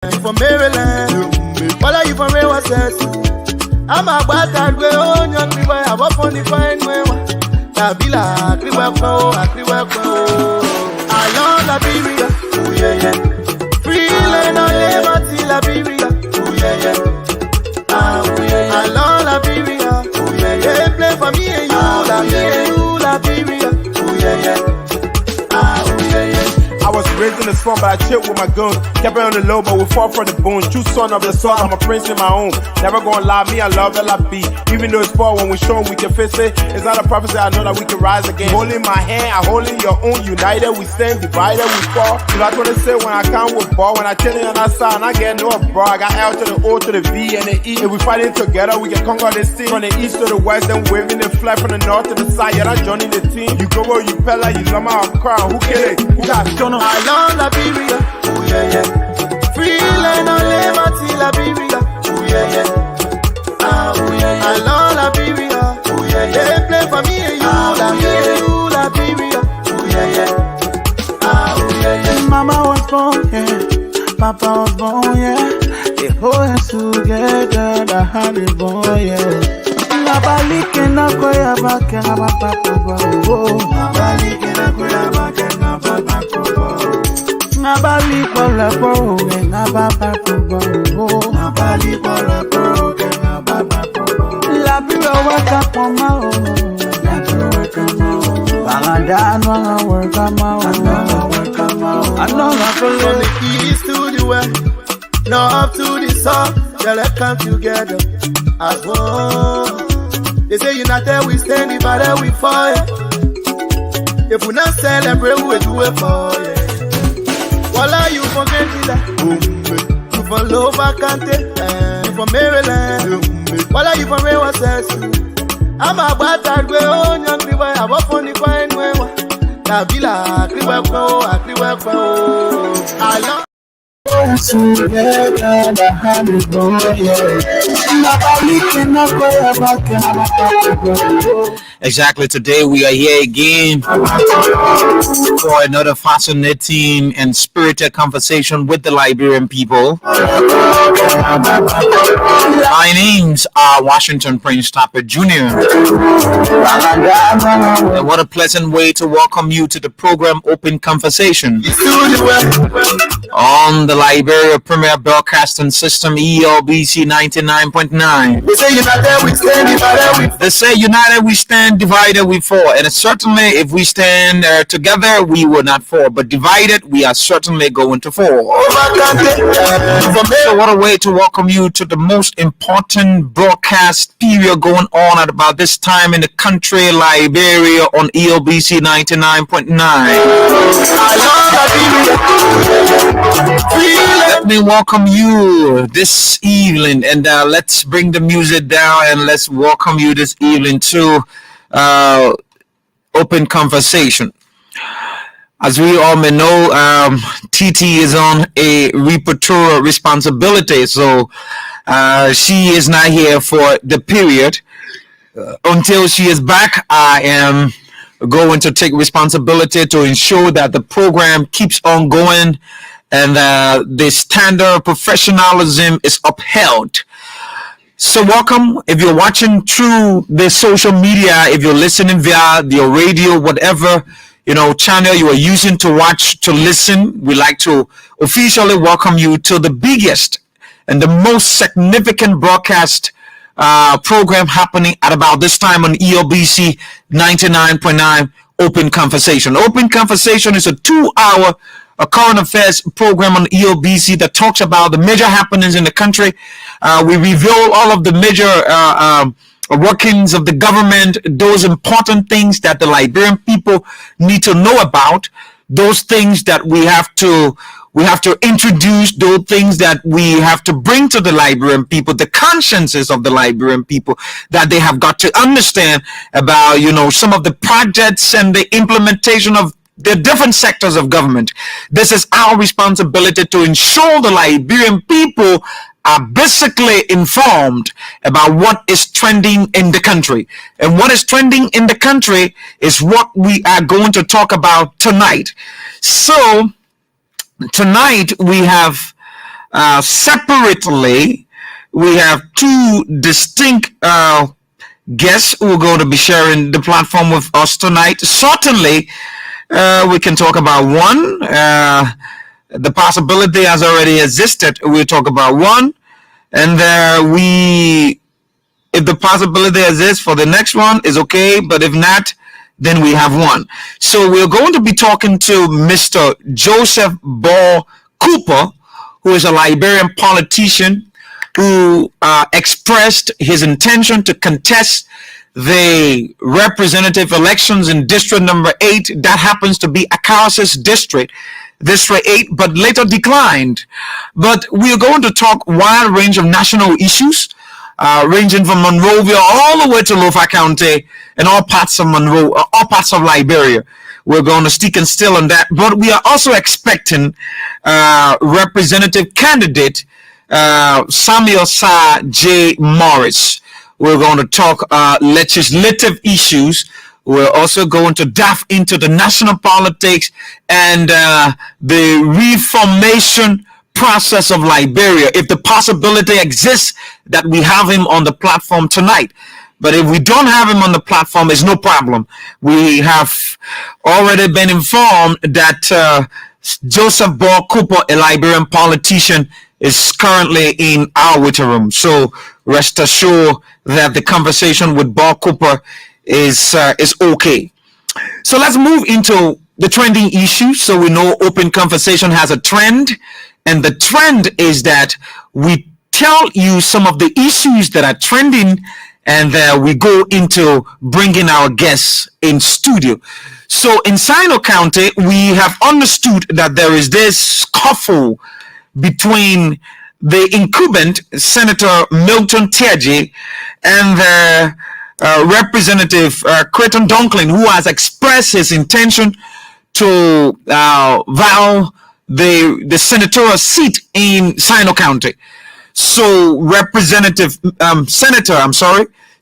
From Maryland, follow you from Rewa Says. I'm a bastard, we own young people. I walk on the fine way. Tabila, I love Liberia, oh yeah yeah. Free land on liberty, Liberia, oh yeah yeah. Oh yeah, I love Liberia, oh yeah yeah. They play for me and you, Liberia, oh yeah yeah. Oh yeah yeah. I was raised in the slum, but I chilled with my guns. Kept it on the low, but we fought for the bones. True son of the sun, I'm a prince in my own. Never gonna lie, me, I love LIB. Even though it's far, when we show them we can face it. It's not a prophecy, I know that we can rise again. Holding my hand, I holding your own. United, we stand, divided, we fall. So that's what they say when I come with ball. When I chill on that side, and I get no bro. I got L to the O to the V and the E. If we fighting together, we can conquer this team. From the east to the west, then waving the flag from the north to the side. Yeah, that's joining the team. You go where you pella, you love my crown. Who kill it? Who got done? I love Liberia, oh yeah yeah. Free land on liberty, Liberia, oh yeah yeah. Oh yeah yeah. I love Liberia, oh yeah yeah. They play for me and you, Liberia, oh yeah yeah. Oh yeah yeah. Mama was born, yeah. Papa was born, yeah. They hold us together, the honey boy, yeah. Nabali kena koya bake na papa kobo. Nabali kena koya bake na papa kobo. Nabali kola kowe na papa kobo. Nabali kola kowe na papa kobo. La biro waka poma o. La biro waka ma o. Bangada anwa waka ma o. Anwa waka ma o. Anwa from the east to the west, north to the south, yeah, let's come together as one. They say united we stand, divided we fall. If we not celebrate, we do it for you. Voila, you forget that. You from Lova Kante, you from Maryland. Voila, you from Rewa Says. I'm a bastard, we own young people. I walk on the fine way. Tabila, I love. together, the honey boy, yeah. Exactly. Today we are here again for another fascinating and spirited conversation with the Liberian people. My names are Washington Prince Tapper Jr. And what a pleasant way to welcome you to the program Open Conversation on the Liberia Premier Broadcasting System ELBC 99.9. They say united we stand, divided we fall. And certainly if we stand together, we will not fall. But divided, we are certainly going to fall. So what a way to welcome you to the most important broadcast period going on at about this time in the country, Liberia, on ELBC 99.9. Let me welcome you this evening, and let's bring the music down and let's welcome you this evening to Open Conversation. As we all may know, TT is on a repertoire responsibility, so she is not here for the period. Until she is back, I am going to take responsibility to ensure that the program keeps on going and the standard of professionalism is upheld. So welcome. If you're watching through the social media, if you're listening via your radio, whatever channel you are using to watch, to listen, we like to officially welcome you to the biggest and the most significant broadcast program happening at about this time on ELBC 99.9 Open Conversation. Open Conversation is a 2-hour current affairs program on ELBC that talks about the major happenings in the country. We reveal all of the major workings of the government, those important things that the Liberian people need to know about, those things that we have to introduce, those things that we have to bring to the Liberian people, the consciences of the Liberian people that they have got to understand about, some of the projects and the implementation of the different sectors of government. This is our responsibility to ensure the Liberian people are basically informed about what is trending in the country. And what is trending in the country is what we are going to talk about tonight. So tonight we have Separately, we have two distinct guests who are going to be sharing the platform with us tonight. Certainly, we can talk about one. The possibility has already existed. We'll talk about one. And if the possibility exists for the next one, is okay. But if not, then we have one. So we're going to be talking to Mr. Joseph Ball Cooper, who is a Liberian politician who expressed his intention to contest the representative elections in district number 8. That happens to be Akara's district 8, but later declined. But we are going to talk wide range of national issues, ranging from Monrovia all the way to Lofa County and all parts of all parts of Liberia. We're going to stick and still on that. But we are also expecting representative candidate Samuel Sa J. Morris. We're going to talk legislative issues. We're also going to dive into the national politics and the reformation process of Liberia, if the possibility exists that we have him on the platform tonight. But if we don't have him on the platform, it's no problem. We have already been informed that Joseph Ball Cooper, a Liberian politician, is currently in our waiting room. So rest assured that the conversation with Ball Cooper is okay. So let's move into the trending issues. So we know open conversation has a trend, and the trend is that we tell you some of the issues that are trending, and we go into bringing our guests in studio. So in Sino County, we have understood that there is this scuffle between the incumbent Senator Milton Tiaji and the Representative Creighton Dunklin, who has expressed his intention to vow the senatorial seat in Sino County. So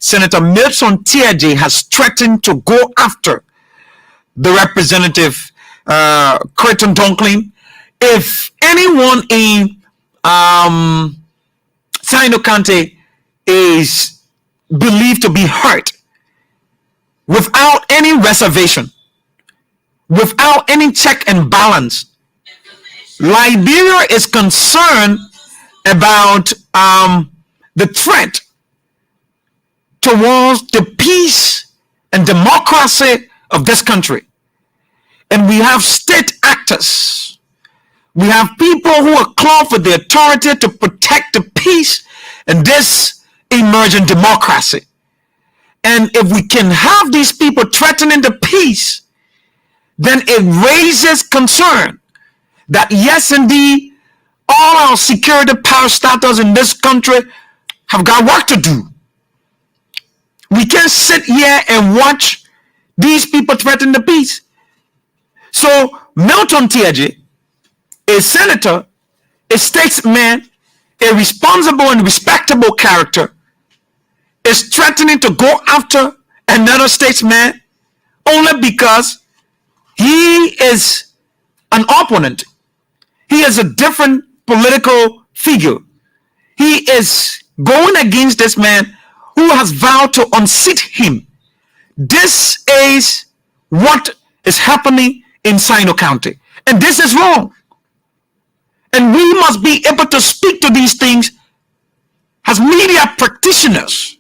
Senator Milton Tiaji has threatened to go after the Representative Creighton Dunklin if anyone in Sino County is believed to be hurt without any reservation, without any check and balance. Liberia is concerned about the threat towards the peace and democracy of this country. And we have state actors. We have people who are called for the authority to protect the peace and this emerging democracy. And if we can have these people threatening the peace, then it raises concern that yes, indeed, all our security parastatals in this country have got work to do. We can't sit here and watch these people threaten the peace. So Milton Tiaji, a senator, a statesman, a responsible and respectable character, is threatening to go after another statesman only because he is an opponent. He is a different political figure. He is going against this man who has vowed to unseat him. This is what is happening in Sino County. And this is wrong. And we must be able to speak to these things as media practitioners.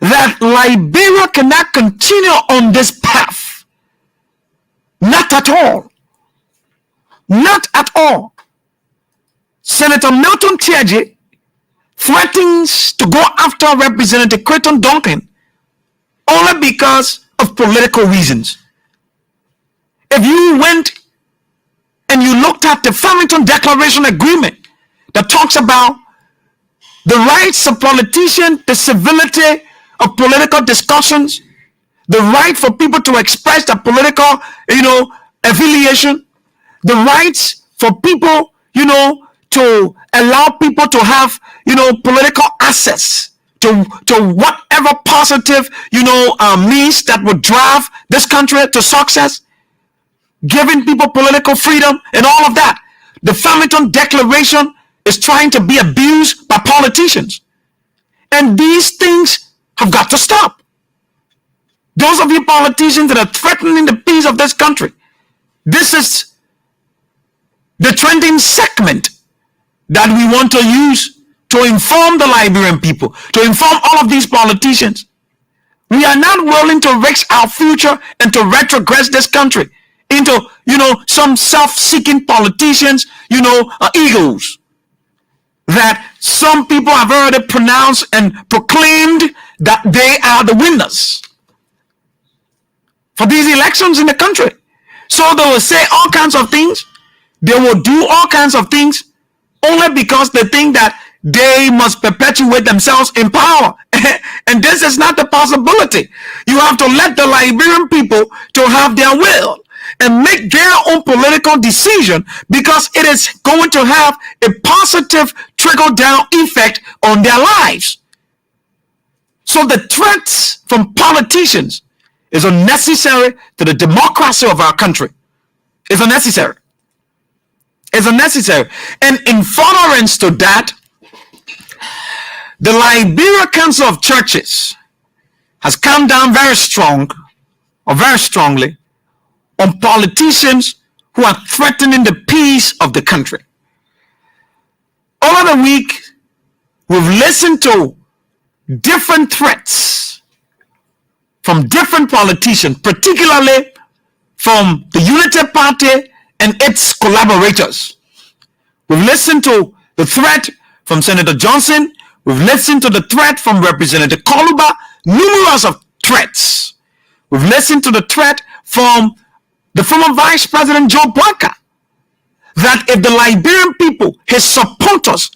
That Liberia cannot continue on this path. Not at all. Not at all. Senator Milton Tiaji threatens to go after Representative Creighton Duncan only because of political reasons. If you went and you looked at the Farmington Declaration Agreement that talks about the rights of politicians, the civility of political discussions, the right for people to express their political, affiliation, the rights for people, to allow people to have, political access to whatever positive, means that would drive this country to success, giving people political freedom and all of that. the Farmington Declaration is trying to be abused by politicians. And these things have got to stop. Those of you politicians that are threatening the peace of this country, this is the trending segment that we want to use to inform the Liberian people, to inform all of these politicians. We are not willing to risk our future and to retrogress this country into, some self-seeking politicians, egos that some people have already pronounced and proclaimed that they are the winners for these elections in the country. So they will say all kinds of things. They will do all kinds of things only because they think that they must perpetuate themselves in power. And this is not the possibility. You have to let the Liberian people to have their will and make their own political decision, because it is going to have a positive trickle-down effect on their lives. So the threats from politicians is unnecessary to the democracy of our country. It's unnecessary. It's unnecessary. And in furtherance to that, the Liberia Council of Churches has come down very strongly on politicians who are threatening the peace of the country. Over the week, we've listened to different threats from different politicians, particularly from the Unity Party and its collaborators. We've listened to the threat from Senator Johnson. We've listened to the threat from Representative Koluba, numerous of threats. We've listened to the threat from the former Vice President Joe Blanca, that if the Liberian people, his supporters,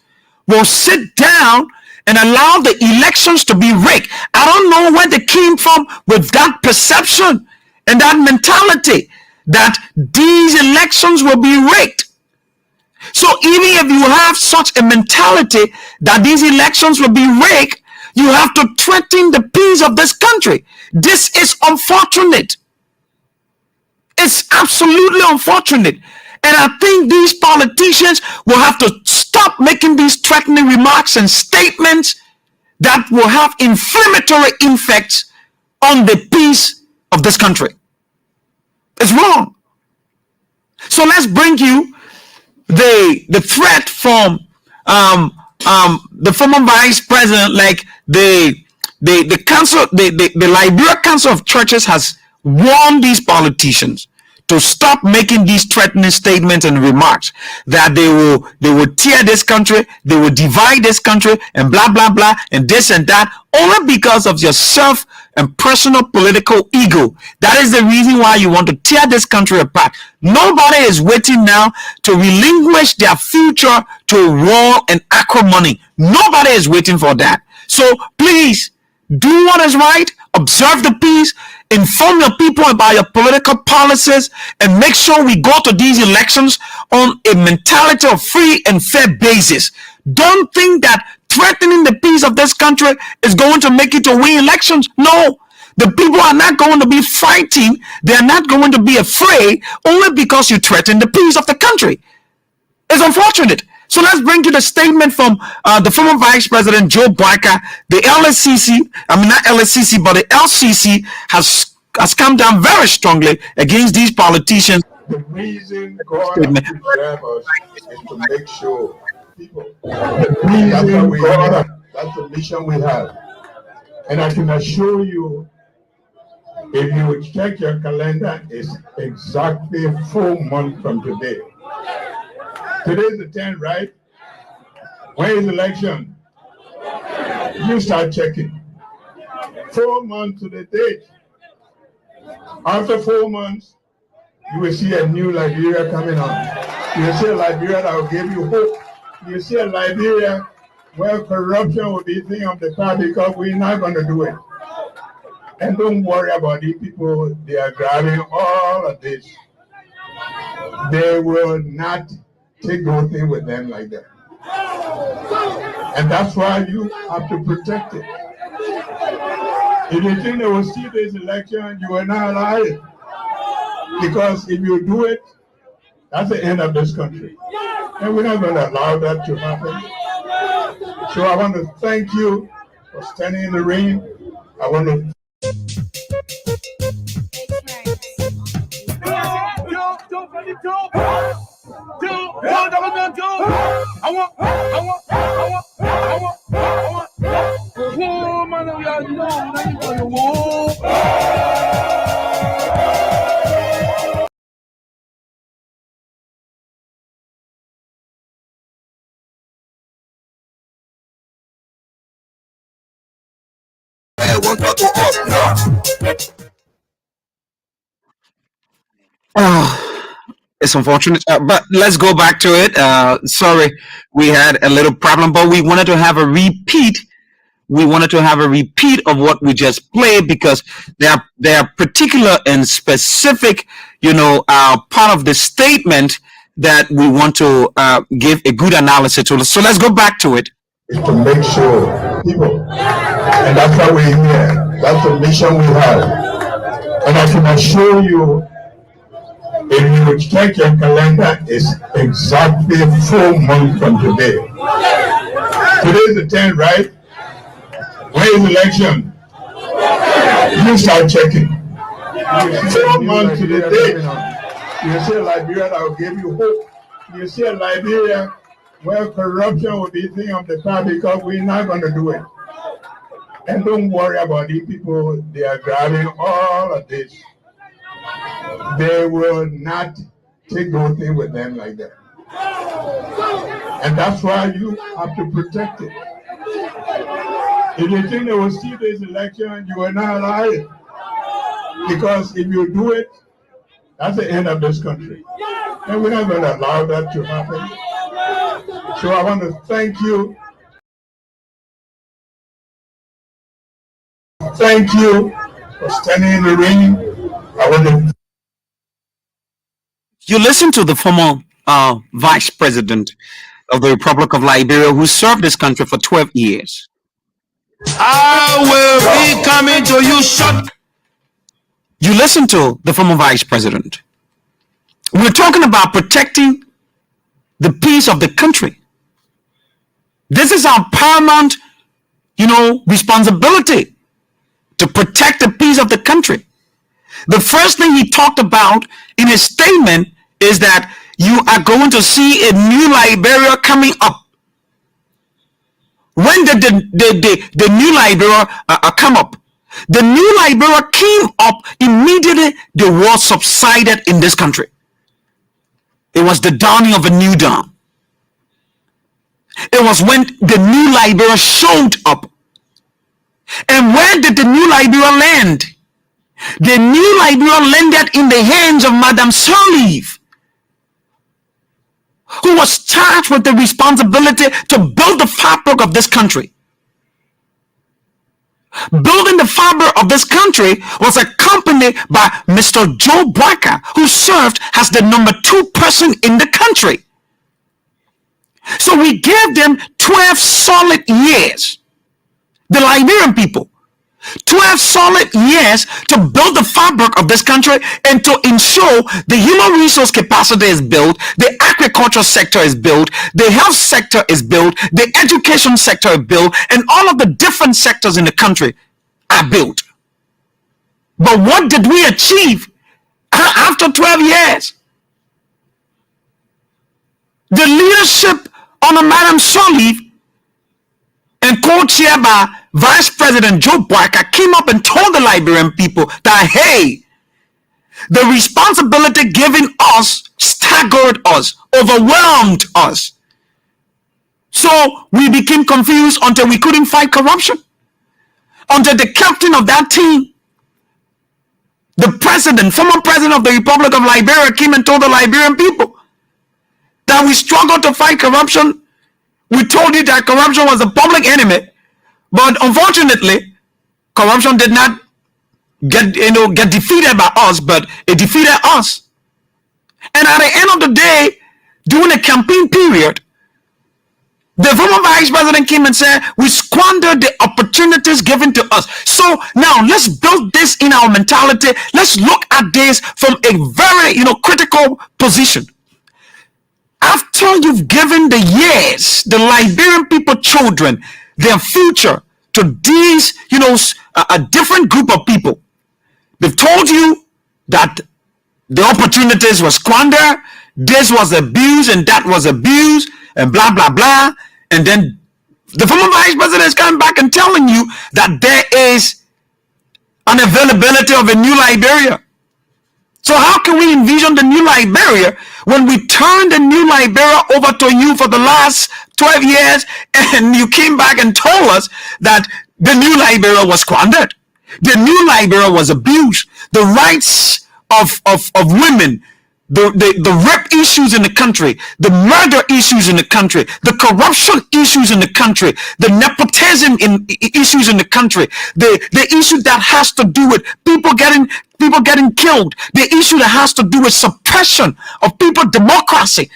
will sit down and allow the elections to be rigged. I don't know where they came from with that perception and that mentality that these elections will be rigged. So even if you have such a mentality that these elections will be rigged, you have to threaten the peace of this country. This is unfortunate. It's absolutely unfortunate. And I think these politicians will have to stop making these threatening remarks and statements that will have inflammatory effects on the peace of this country. It's wrong. So let's bring you the threat from the former vice president, like the council, the Liberia Council of Churches has warned these politicians to stop making these threatening statements and remarks that they will tear this country, they will divide this country, and blah blah blah, and this and that, only because of your self and personal political ego. That is the reason why you want to tear this country apart. Nobody is waiting now to relinquish their future to war and acrimony. Nobody is waiting for that. So please do what is right, observe the peace, inform your people about your political policies, and make sure we go to these elections on a mentality of free and fair basis. Don't think that threatening the peace of this country is going to make you to win elections. No, the people are not going to be fighting. They are not going to be afraid only because you threaten the peace of the country. It's unfortunate. So let's bring you the statement from the former Vice President Joe Barker. The LSCC, not LSCC, but the LCC has come down very strongly against these politicians. The reason God preserves us is to make sure people. That's the mission we have. And I can assure you, if you would check your calendar, it's exactly 4 months from today. Today's the 10th, right? When is election? You start checking. 4 months to the date. After 4 months, you will see a new Liberia coming on. You will see a Liberia that will give you hope. You will see a Liberia where corruption will be thing of the past, because we're not going to do it. And don't worry about these people. They are grabbing all of this. They will not take those things with them like that. And that's why you have to protect it. If you think they will see this election, you will not allow it. Because if you do it, That's the end of this country. And we're not going to allow that to happen. So I want to thank you for standing in the rain. I want to Oh, it's unfortunate, but let's go back to it. Sorry, we had a little problem, but we wanted to have a repeat. We wanted to have a repeat of what we just played because they are particular and specific, part of the statement that we want to give a good analysis to. So let's go back to it. is to make sure people, and that's why we're here. That's the mission we have. And I can assure you, if you check your calendar, it's exactly 4 months from today. Today is the 10th, right? When is election? You start checking. 4 months to the date. You see a Liberia that will give you hope. You see a Liberia where corruption will be thing of the past because we're not going to do it. And don't worry about these people. They are grabbing all of this. They will not take those things with them like that. And that's why you have to protect it. If you think they will steal this election, you will not allow it. Because if you do it, that's the end of this country. And we're not going to allow that to happen. So I want to thank you. Thank you for standing in the rain. I want to. You listen to the former vice president of the Republic of Liberia who served this country for 12 years. I will be coming to you shortly. You listen to the former vice president. We're talking about protecting the peace of the country. This is our paramount, responsibility to protect the peace of the country. The first thing he talked about in his statement is that you are going to see a new Liberia coming up. When did the new Liberia come up? The new Liberia came up immediately the war subsided in this country. It was the dawning of a new dawn. It was when the new Liberia showed up. And where did the new Liberia land? The new Liberia landed in the hands of Madam Sirleaf, who was charged with the responsibility to build the fabric of this country. Building the fabric of this country was accompanied by Mr. Joe Barker, who served as the number 2 person in the country. So we gave them 12 solid years, the Liberian people, 12 solid years to build the fabric of this country and to ensure the human resource capacity is built, the agriculture sector is built, the health sector is built, the education sector is built, and all of the different sectors in the country are built. But what did we achieve after 12 years? The leadership under Madam Sirleaf and co-chaired by Vice President Joe Barker came up and told the Liberian people that, hey, the responsibility given us staggered us, overwhelmed us. So we became confused until we couldn't fight corruption. Until the captain of that team, the president, former president of the Republic of Liberia, came and told the Liberian people that we struggled to fight corruption. We told you that corruption was a public enemy, but unfortunately, corruption did not get defeated by us, but it defeated us. And at the end of the day, during the campaign period, the former vice president came and said, we squandered the opportunities given to us. So now let's build this in our mentality. Let's look at this from a very, critical position. After you've given the years, the Liberian people, children, their future to these, a different group of people, they've told you that the opportunities were squandered, this was abuse and that was abuse, and blah, blah, blah. And then the former vice president is coming back and telling you that there is an availability of a new Liberia. So how can we envision the new Liberia when we turned the new Liberia over to you for the last 12 years and you came back and told us that the new Liberia was squandered? The new Liberia was abused. The rights of women, the rape issues in the country, the murder issues in the country, the corruption issues in the country, the nepotism issues in the country, the issue that has to do with people getting killed, the issue that has to do with suppression of people's democracy,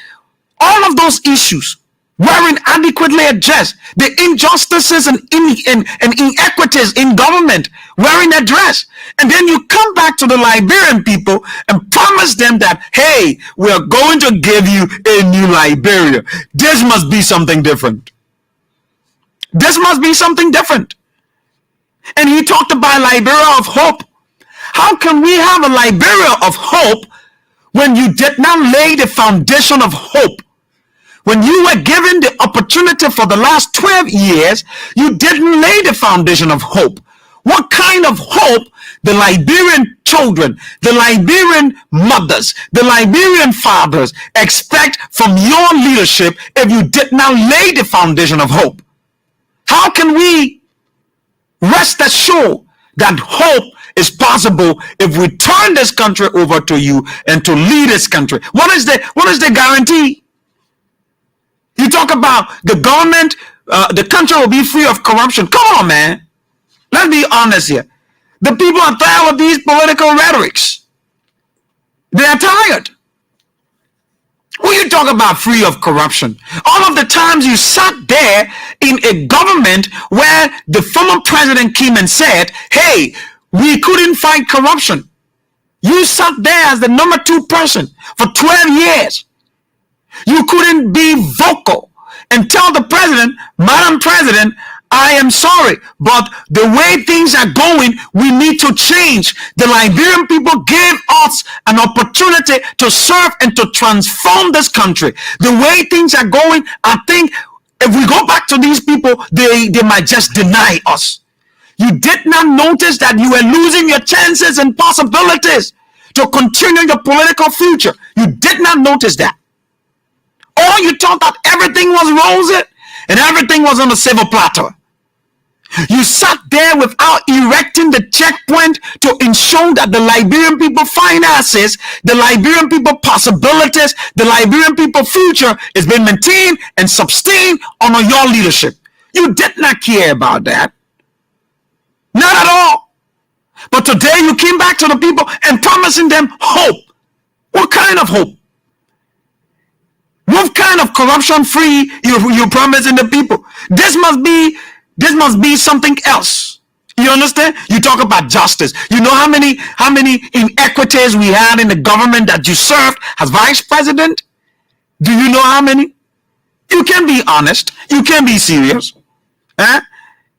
all of those issues weren't adequately addressed. The injustices and inequities in government weren't addressed. And then you come back to the Liberian people and promise them that, hey, we are going to give you a new Liberia. This must be something different. This must be something different. And he talked about Liberia of hope. How can we have a Liberia of hope when you did not lay the foundation of hope? When you were given the opportunity for the last 12 years, you didn't lay the foundation of hope. What kind of hope the Liberian children, the Liberian mothers, the Liberian fathers expect from your leadership if you did not lay the foundation of hope? How can we rest assured that hope is possible if we turn this country over to you and to lead this country? What is the guarantee? You talk about the government, the country will be free of corruption. Come on, man. Let's be honest here. The people are tired of these political rhetorics. They are tired. When you talk about free of corruption, all of the times you sat there in a government where the former president came and said, hey, we couldn't fight corruption. You sat there as the number 2 person for 12 years. You couldn't be vocal and tell the president, Madam President, I am sorry, but the way things are going, we need to change. The Liberian people gave us an opportunity to serve and to transform this country. The way things are going, I think if we go back to these people, they might just deny us. You did not notice that you were losing your chances and possibilities to continue your political future. You did not notice that. Or you thought that everything was rosy and everything was on a silver platter. You sat there without erecting the checkpoint to ensure that the Liberian people finances, the Liberian people possibilities, the Liberian people future is being maintained and sustained under your leadership. You did not care about that. Not at all. But today you came back to the people and promising them hope. What kind of hope? What kind of corruption free you promising the people? This must be something else. You understand? You talk about justice. You know how many inequities we had in the government that you served as vice president? Do you know how many? You can be honest. You can be serious.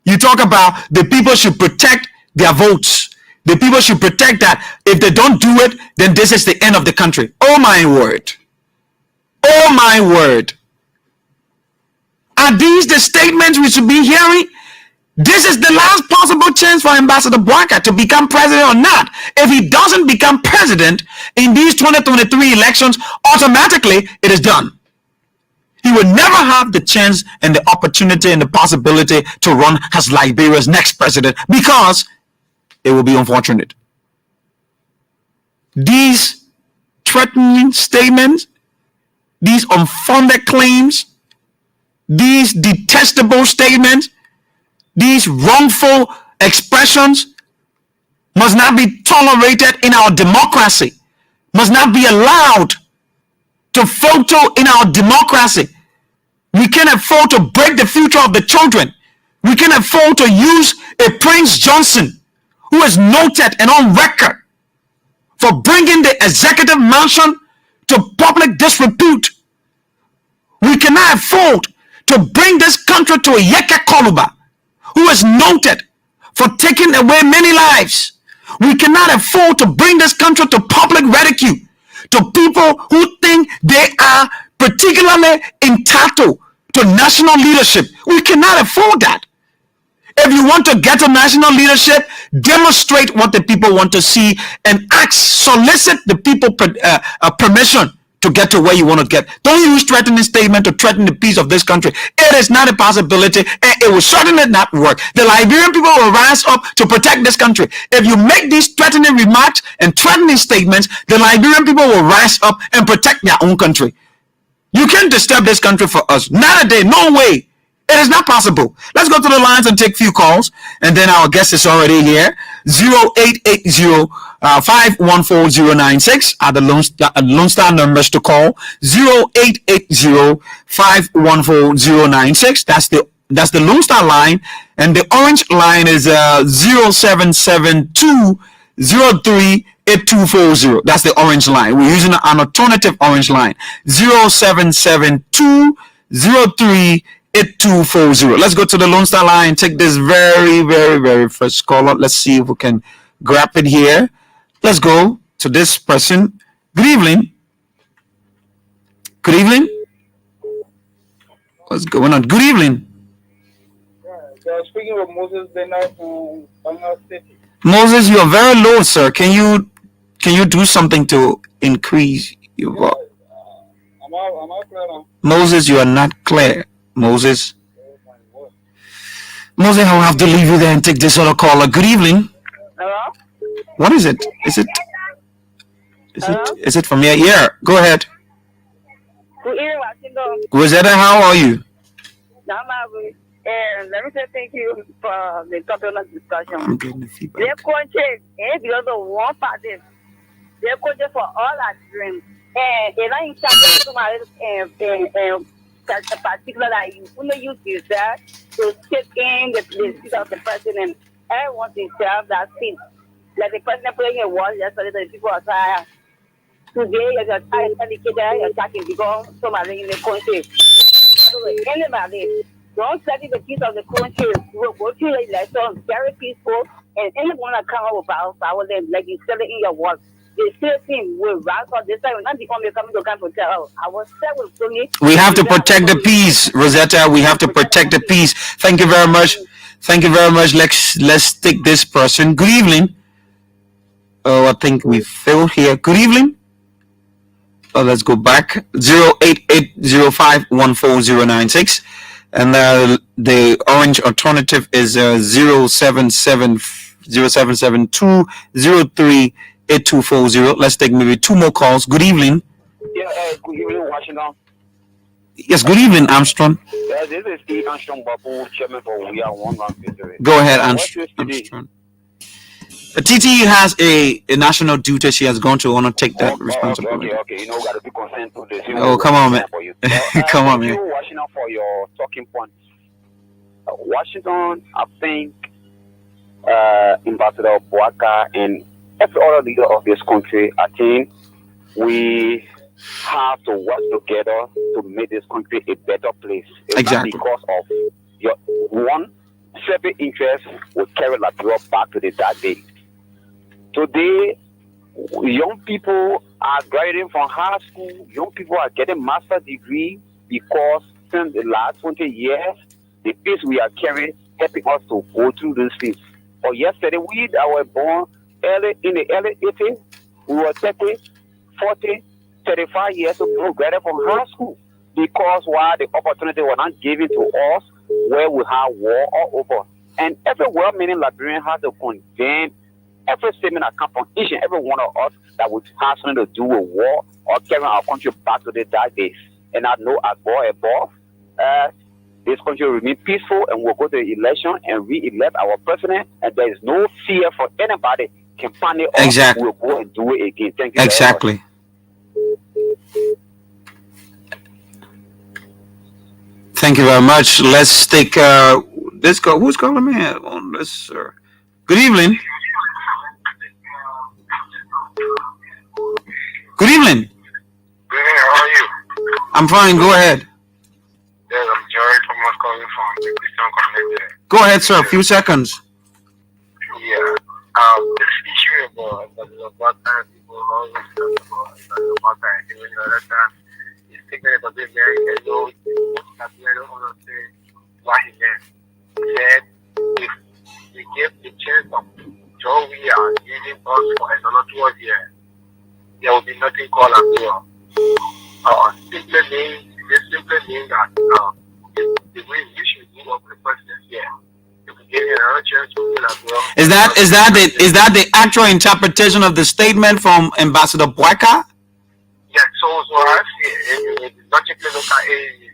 You talk about the people should protect their votes. The people should protect that. If they don't do it, then this is the end of the country. Oh my word. Oh my word. Are these the statements we should be hearing? This is the last possible chance for Ambassador Bwaka to become president or not. If he doesn't become president in these 2023 elections, automatically it is done. He will never have the chance and the opportunity and the possibility to run as Liberia's next president because it will be unfortunate. These threatening statements, these unfounded claims, these detestable statements, these wrongful expressions must not be tolerated in our democracy, must not be allowed to filter in our democracy. We can't afford to break the future of the children. We can't afford to use a Prince Johnson who is noted and on record for bringing the executive mansion to public disrepute, We cannot afford to bring this country to a Yeka Koluba, who is noted for taking away many lives. We cannot afford to bring this country to public ridicule, to people who think they are particularly entitled to national leadership. We cannot afford that. If you want to get to national leadership, demonstrate what the people want to see and solicit the people permission to get to where you want to get. Don't use threatening statement to threaten the peace of this country. It is not a possibility, and it will certainly not work. The Liberian people will rise up to protect this country. If you make these threatening remarks and threatening statements, the Liberian people will rise up and protect their own country. You can't disturb this country for us. Not a day, no way. It is not possible. Let's go to the lines and take few calls, and then our guest is already here. 0880-514-096 are the Lone Star numbers to call. 0880-514-096. That's the Lone Star line, and the orange line is 0772-03-8240. That's the orange line. We're using an alternative orange line. 0772-03-8240. Let's go to the Lone Star line. Take this very, very, very first caller. Let's see if we can grab it here. Let's go to this person. Good evening. Good evening. What's going on? Good evening. You're speaking with Moses Bernard from Bangor City. Moses, you are very low, sir. Can you do something to increase your voice? I'm out clear now. Moses, you are not clear. Moses, I will have to leave you there and take this other caller. Good evening. Hello? What is it? Is it from here? Yeah, go ahead. Good evening, Washington. Rosetta, how are you? Let me say thank you for the topic of discussion. I'm getting the feedback. They're coaching, because of one party. They're coaching for all our dreams. And I in charge of my particular that you use yourself to take in the seat of the president. Everyone deserves that seat. Like the president playing a word yesterday, the people are tired. Today, you're tired, educated, you're attacking because somebody in the country. Anybody, don't study the peace of the country. We'll go through the election, very peaceful, and anyone that come up with power, like you said it in your work. The same thing will rise up this time. Not become coming to come to tell. I was said with me. We have to protect the peace, Rosetta. We have to protect the peace. Thank you very much. Thank you very much. Let's take this person. Good evening. Oh, I think we failed here. Good evening. Oh, let's go back. 0880-514-096. And the orange alternative is 0772-03-8240. Let's take maybe two more calls. Good evening. Yeah, good evening, Washington. Yes, good evening, Armstrong. Yeah, this is Steve Armstrong Babu, chairman for We Are One Man Victory. Go ahead, Armstrong. TT has a national duty. She has gone to want to take that responsibility. Okay. You know, got to be concerned to this. Oh, come on, man. Come on, man. Thank you, Washington, for your talking points. Washington, I think, Ambassador Boaka and every other leader of this country, I think we have to work together to make this country a better place. It's exactly. Not because of your one separate interest will carry Liberia back to the dark days. Today, young people are graduating from high school. Young people are getting master's degree because since the last 20 years, the pace we are carrying helping us to go through these things. But yesterday, we that were born in the early 80s, we were 30, 40, 35 years ago, graduated from high school because why the opportunity was not given to us where we have war all over. And every well-meaning Liberian has to condemn every statement that comes from each and every one of us that would have something to do with war or carrying our country back to the dark days. And I know as far above, this country will remain peaceful and we'll go to the election and re-elect our president, and there is no fear for anybody can panic us. Exactly. We'll go and do it again. Thank you. Exactly. Thank you very much. Let's take this call. Who's calling me on this, sir? Good evening. Good evening. Good evening. How are you? I'm fine. Go ahead. Yes, I'm Jerry Thomas calling from the Christian community. Go ahead, sir. A few seconds. Yeah. This issue about time people always talk about time. Even the other time, he's taking it a bit very low. I don't want to say what he meant. He said, if we give the chance of Joey and giving us for another 12 years, there will be nothing called appeal. Simply means that the way we should move up the president here. If we give another chance to do as well. Is that the actual interpretation of the statement from Ambassador Boyka? Yeah, so I see it. Logically look at it.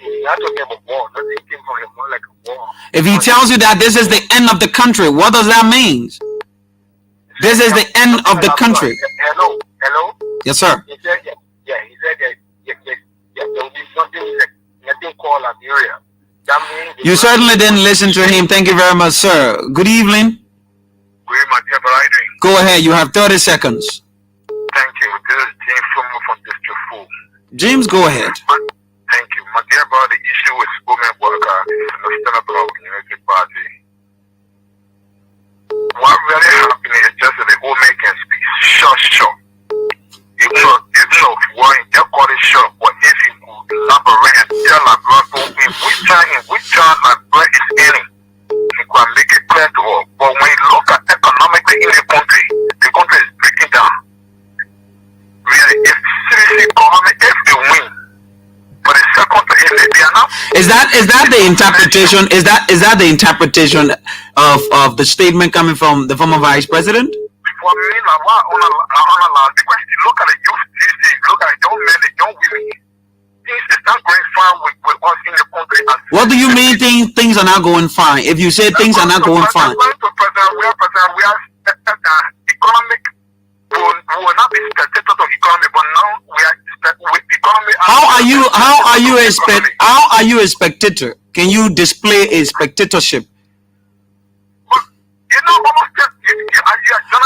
He's not talking about war. Nothing came from him more like a war. If he tells you that this is the end of the country, what does that mean? This is the end of the country. Hello. Yes, sir. He said that there will be nothing called Liberia. That means You certainly didn't listen to him. Thank you very much, sir. Good evening. Go ahead. You have 30 seconds. Thank you. This is James from District 4. James, go ahead. Thank you. My dear brother, the issue with women worker is understandable of the United Party. What really happened is just that the women can speak short. It's not one, just call it short, but if you could elaborate and tell our brother in which time our brother is in, he can make it clear to us. But when you look at economically in the country is breaking down. Really, if seriously economic, if they win, for the second, if they are not. Is that the interpretation? Is that the interpretation of the statement coming from the former vice president? For me, because if you look at the youth these days, look at the young men, the young women, things is not going fine with us in the country. What do you mean things are not going fine? If you say things are not going fine. We are economic, we will not be spectators of economy, but now we are with economy. How are you a spectator? Can you display a spectatorship?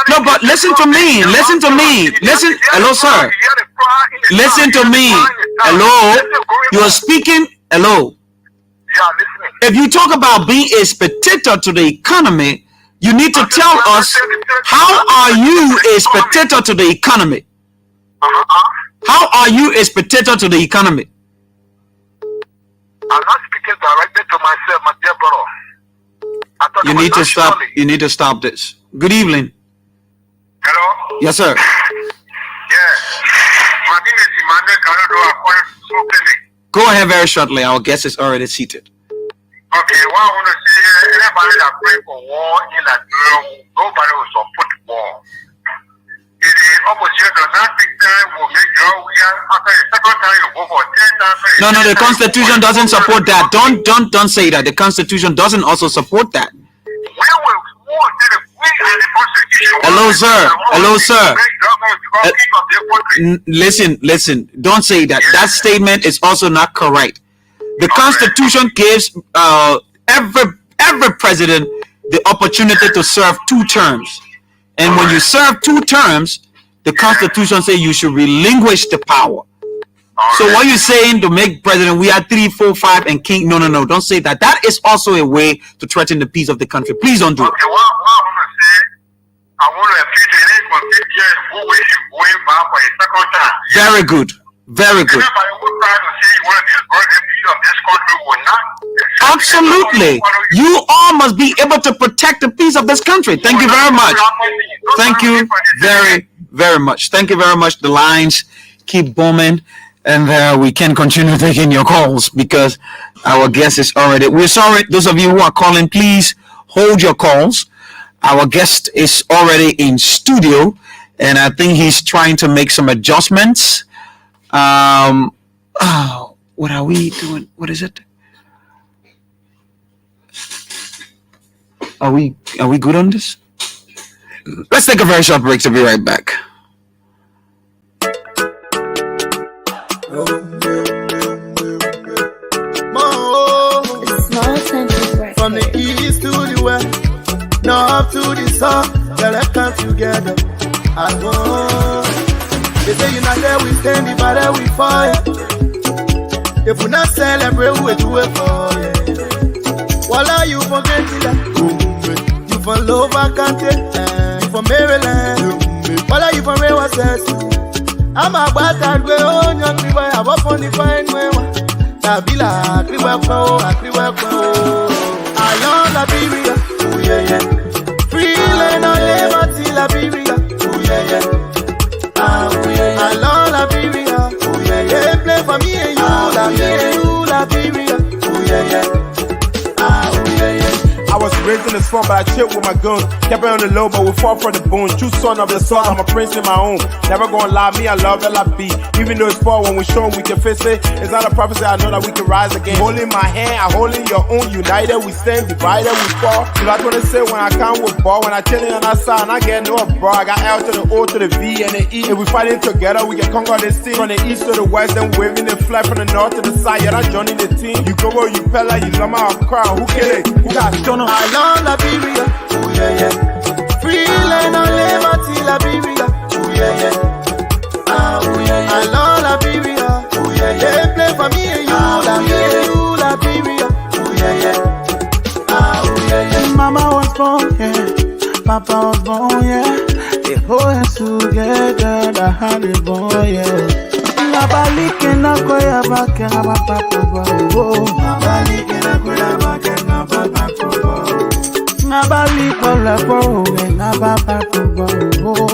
No, but listen to me. Hello, sir. Listen to me. Hello. You are speaking. Hello. Yeah, listening. If you talk about being a spectator to the economy, you need to tell us, how are you a spectator to the economy? How are you a spectator to the economy? I'm not speaking directly to myself, my dear brother. You need to stop. You need to stop this. Good evening. Hello? Yes, sir. Yeah. My name is Emmanuel Carado. Go ahead very shortly. Our guest is already seated. Okay, what I want to say is anybody that pray for war in Nigeria, nobody will support war. If the opposition does not take time, will make sure we are after the second time you go for 10 times. No, the Constitution doesn't support that. Don't say that. The Constitution doesn't also support that. Hello, sir. Listen. Don't say that. That statement is also not correct. The Constitution gives every president the opportunity to serve 2 terms. And when you serve 2 terms, the Constitution says you should relinquish the power. So what you're saying to make president, we are 3, 4, 5 and king? No. Don't say that. That is also a way to threaten the peace of the country. Please don't do it. Okay, what I want to say, I want to future the next 50 years who will be going back for a second time. Very good. Very good. Everybody who tries to say you want to destroy the peace of this country will not. Absolutely. You all must be able to protect the peace of this country. Thank you very much. Thank you very, very much. Thank you very much. The lines keep booming. And we can continue taking your calls because our guest is already. We're sorry, those of you who are calling, please hold your calls. Our guest is already in studio, and I think he's trying to make some adjustments. What are we doing? What is it? Are we good on this? Let's take a very short break to be right back. From the east to the west, north to the south, yeah, let's come together as one. They say united we stand, divided we fight. If we not celebrate, we do it for yeah. Voila, you forget that. You from Lower County, you from Maryland. Voila, you from Rewa Sessu. I'm a bastard, we own your people. I'm up on the fine way. Tabila, Kriwako. I love Liberia, oh yeah yeah. Free land on liberty, Liberia, oh yeah yeah. Ah oh yeah, I love Liberia, oh yeah yeah. They play for me and you, Liberia, oh yeah yeah. Ah oh yeah yeah. I was raised in the swamp, but I chilled with my guns. Kept it on the low, but we fought for the bones. True son of the sun, I'm a prince in my own. Never gonna lie, me, I love LIB. Even though it's far, when we show 'em we can face it. It's not a prophecy, I know that we can rise again. Holding my hand, I holding your own. United we stand, divided we fall. So that's what I say when I come with ball. When I chillin' on that side, and I get no bro. I got L to the O to the V and the E. If we fighting together, we can conquer this team. From the east to the west, then waving the flag from the north to the side. You're not joining the team. You go where you pella, you love my crown. Who kill it? Who got it? I love Liberia, oh yeah yeah. Free land on liberty, Liberia, oh yeah yeah. Ah oh yeah yeah. I love Liberia, oh yeah yeah. They play for me and you, Liberia, oh yeah yeah. Ah oh yeah yeah. Mama was born, yeah. Papa was born, yeah. They hold us together, the honey boy, yeah. Nabalike na koya bake na papa kobo. Nabalike na koya bake na papa kobo. Nabalike la kowe na papa kobo.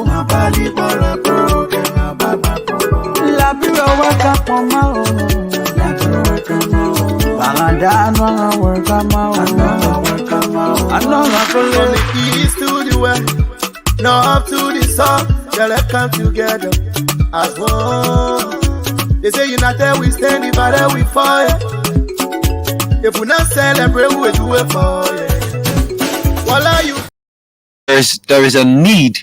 Nabalike la kowe na papa kobo. La biro waka poma o. La biro waka ma o. Balanda anwa waka ma o. From the east to the west, north to the south, yeah, let's come together as one. They say united we stand, divided we fall. If we not celebrate, we do it for yeah. Voila, you. There is a need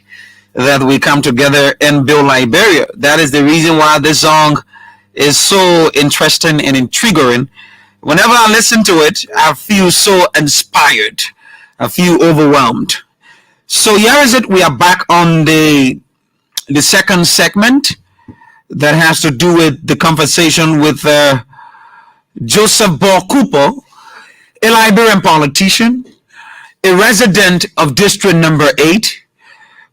that we come together and build Liberia. That is the reason why this song is so interesting and intriguing. Whenever I listen to it, I feel so inspired. I feel overwhelmed. So here is it. We are back on the second segment that has to do with the conversation with Joseph Ball Cooper, a Liberian politician, a resident of District Number 8.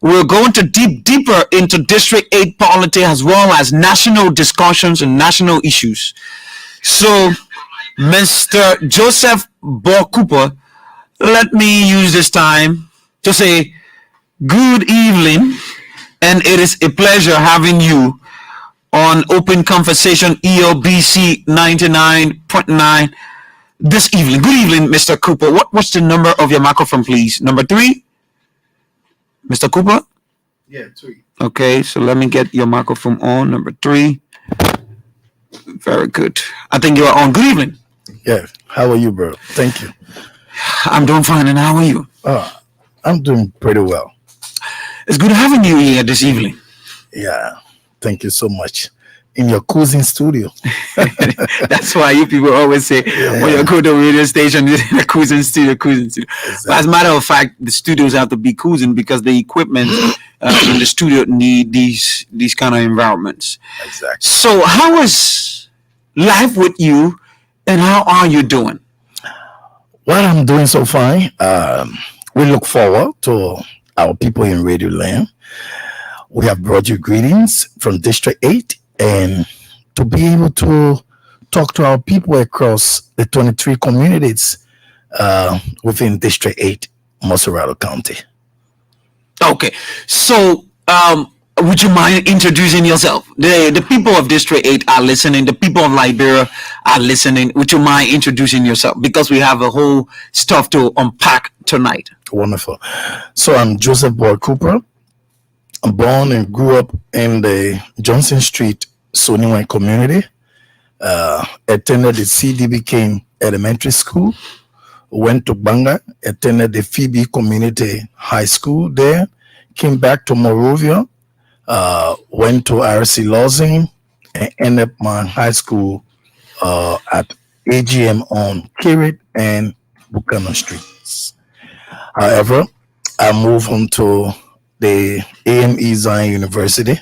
We're going to deeper into District 8 politics as well as national discussions and national issues. So, Mr. Joseph Ball Cooper, let me use this time to say good evening, and it is a pleasure having you on Open Conversation ELBC 99.9 this evening. Good evening, Mr. Cooper. What's the number of your microphone, please? Number 3? Mr. Cooper? Yeah, 3. Okay, so let me get your microphone on. Number 3. Very good. I think you're on. Good evening. Yeah. How are you, bro? Thank you. I'm doing fine, and how are you? I'm doing pretty well. It's good having you here this evening. Yeah. Thank you so much. In your cousin studio. That's why you people always say, when you go to a radio station, a cousin studio. Exactly. But as a matter of fact, the studios have to be cousin because the equipment in the studio need these kind of environments. Exactly. So how is life with you, and how are you doing? Well, I'm doing so fine. We look forward to our people in Radio Land. We have brought you greetings from District 8, and to be able to talk to our people across the 23 communities within District 8, Moserado County. Okay, so would you mind introducing yourself? The people of District 8 are listening. The people of Liberia are listening. Would you mind introducing yourself? Because we have a whole stuff to unpack tonight. Wonderful. So I'm Joseph Boy Cooper. I'm born and grew up in the Johnson Street, Soniwan community. Attended the CDB King Elementary School. Went to Banga. Attended the Phoebe Community High School there. Came back to Monrovia. Went to RC Lozing and ended my high school at AGM on Kirit and Buchanan Streets. However, I moved on to the AME Zion University,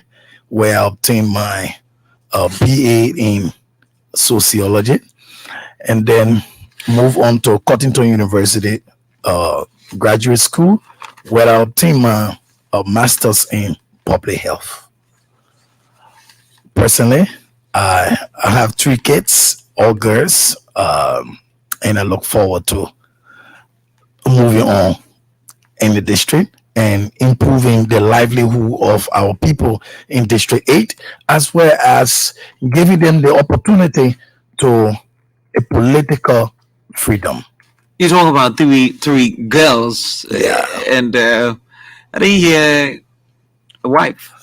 where I obtained my BA in sociology, and then move on to Cottington University graduate school, where I obtained my master's in public health. Personally, I have 3 kids, all girls, and I look forward to moving on in the district and improving the livelihood of our people in District 8, as well as giving them the opportunity to a political freedom. You talk about three girls, and I didn't hear a wife.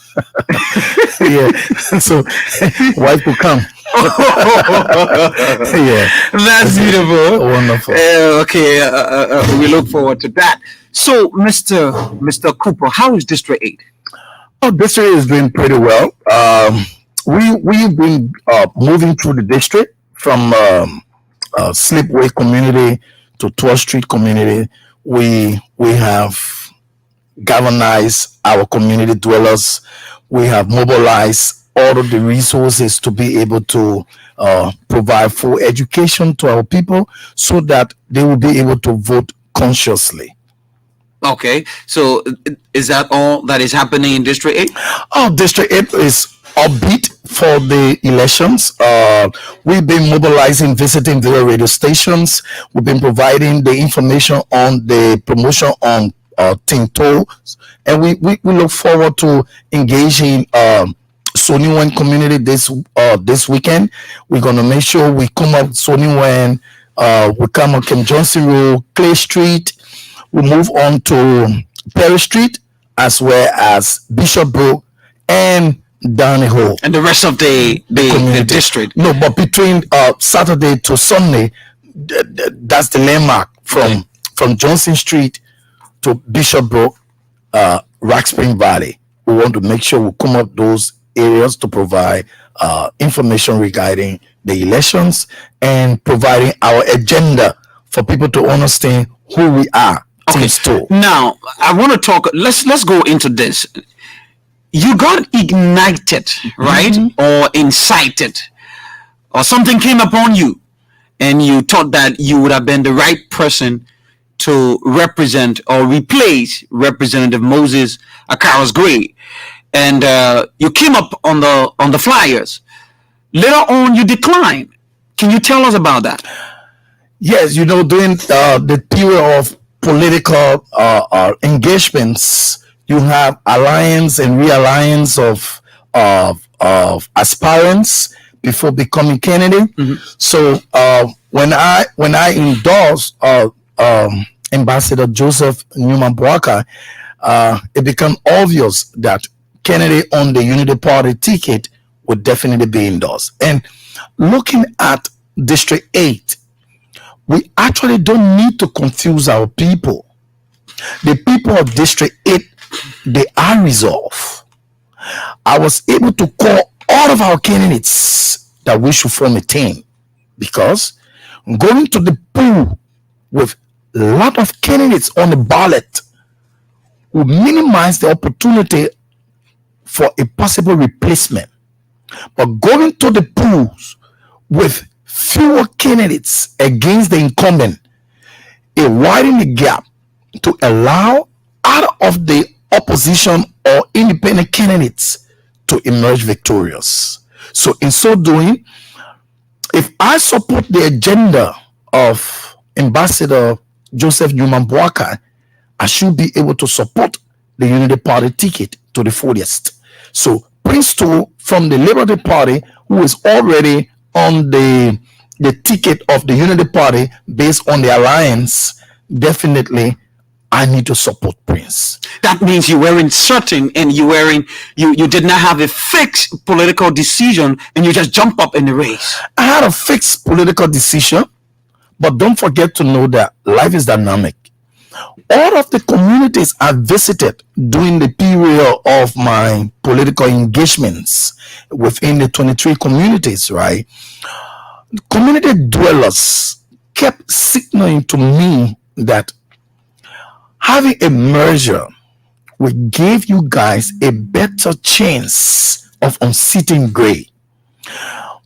Yeah, so wife will come. Yeah, That's beautiful. Wonderful. Okay, we look forward to that. So, Mr. Cooper, how is District 8? Oh, district is doing pretty well. We've been moving through the district from Slipway community to 12th Street community. We have galvanized our community dwellers. We have mobilized all of the resources to be able to provide full education to our people so that they will be able to vote consciously. Okay, so is that all that is happening in District 8? Oh, District 8 is upbeat for the elections. We've been mobilizing, visiting the radio stations. We've been providing the information on the promotion on Tinto, and we look forward to engaging Soniwen community this weekend. We're gonna make sure we come up Soniwen, we come up Kim Johnson Road, Clay Street. We move on to Perry Street, as well as Bishop Brook and Downey Hall. And the rest of the district. No, but between Saturday to Sunday, that's the landmark from Johnson Street to Bishop Brook, Rock Spring Valley. We want to make sure we come up those areas to provide information regarding the elections and providing our agenda for people to understand who we are. Okay. Now I want to talk. Let's go into this. You got ignited, right, or incited, or something came upon you, and you thought that you would have been the right person to represent or replace Representative Moses Akaros Gray, and you came up on the flyers. Later on, you declined. Can you tell us about that? Yes, during the period of political engagements, you have alliance and realliance of aspirants before becoming candidate. So when I endorsed Ambassador Joseph Newman Boaka, it became obvious that candidate on the Unity Party ticket would definitely be endorsed. And looking at District 8, we actually don't need to confuse our people. The people of District 8, they are resolved. I was able to call all of our candidates that we should form a team, because going to the pool with a lot of candidates on the ballot will minimize the opportunity for a possible replacement. But going to the pools with fewer candidates against the incumbent, it widens the gap to allow out of the opposition or independent candidates to emerge victorious. So in so doing, if I support the agenda of Ambassador Joseph Newman Boaka, I should be able to support the Unity Party ticket to the fullest. So Prince 2 from the Liberty Party, who is already on the ticket of the Unity Party based on the alliance, definitely I need to support Prince. That means you weren't certain, and you did not have a fixed political decision, and you just jump up in the race. I had a fixed political decision, but don't forget to know that life is dynamic. All of the communities I visited during the period of my political engagements within the 23 communities, right? Community dwellers kept signaling to me that having a merger will give you guys a better chance of unseating Gray.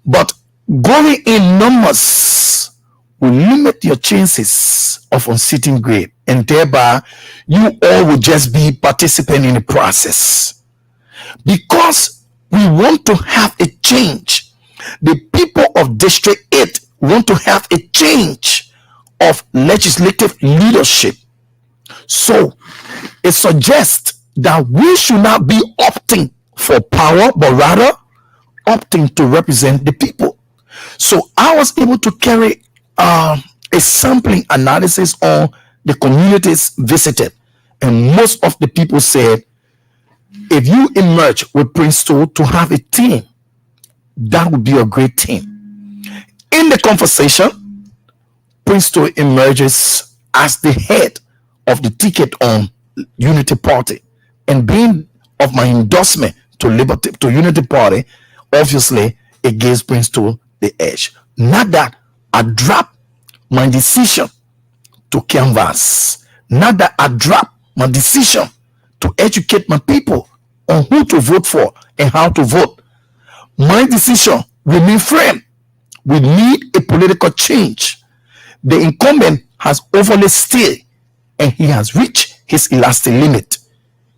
But Going in numbers will limit your chances of unseating grade, and thereby you all will just be participating in the process. Because we want to have a change, the people of District 8 want to have a change of legislative leadership. So it suggests that we should not be opting for power, but rather opting to represent the people. So I was able to carry a sampling analysis on the communities visited, and most of the people said, if you emerge with Prince 2 to have a team, that would be a great team. In the conversation, Prince 2 emerges as the head of the ticket on Unity Party, and being of my endorsement to Unity Party, obviously it gives Prince 2 the edge. Not that I drop my decision to canvass, not that I drop my decision to educate my people on who to vote for and how to vote. My decision remains firm. We need a political change. The incumbent has overly stayed, and he has reached his elastic limit.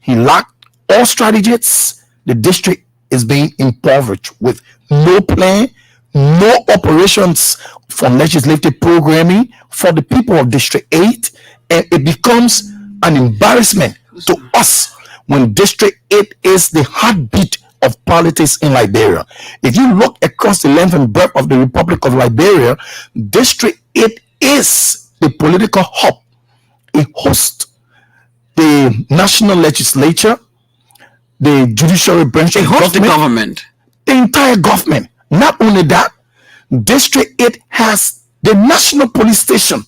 He lacked all strategies. The district is being impoverished with no plan, no operations for legislative programming for the people of District 8, and it becomes an embarrassment to us when District 8 is the heartbeat of politics in Liberia. If you look across the length and breadth of the Republic of Liberia, District 8 is the political hub. It hosts the national legislature, the judiciary branch of government, the entire government. Not only that, District 8 has the national police station.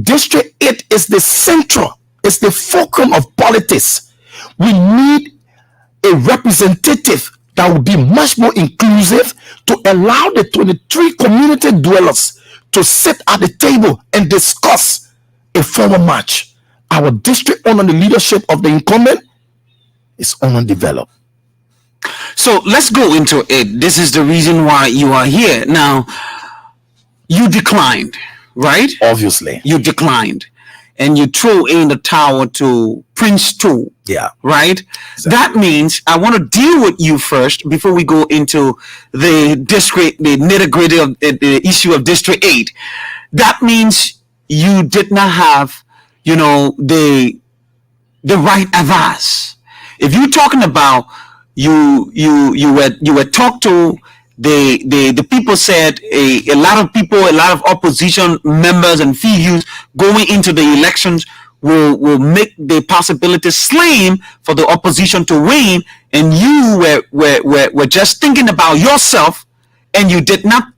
District 8 is the central, it's the fulcrum of politics. We need a representative that will be much more inclusive to allow the 23 community dwellers to sit at the table and discuss a formal match. Our district, under the leadership of the incumbent, is underdeveloped. So let's go into it. This is the reason why you are here. Now, you declined, right? Obviously. You declined. And you threw in the towel to Prince 2. Yeah. Right? Exactly. That means I want to deal with you first before we go into the district, the nitty-gritty of the issue of District 8. That means you did not have, the right advice. If you're talking about you were talked to, the people said a lot of people, a lot of opposition members and figures going into the elections will make the possibility slim for the opposition to win, and you were just thinking about yourself, and you did not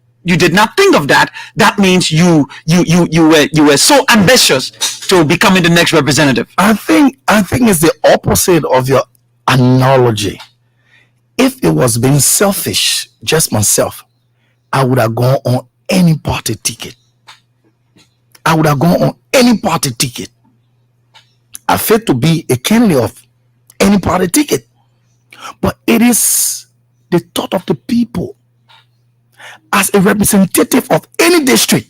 think of that. That means you were so ambitious to becoming the next representative. I think it's the opposite of your analogy. If it was being selfish, just myself, I would have gone on any party ticket. I fit to be a candidate of any party ticket. But it is the thought of the people. As a representative of any district,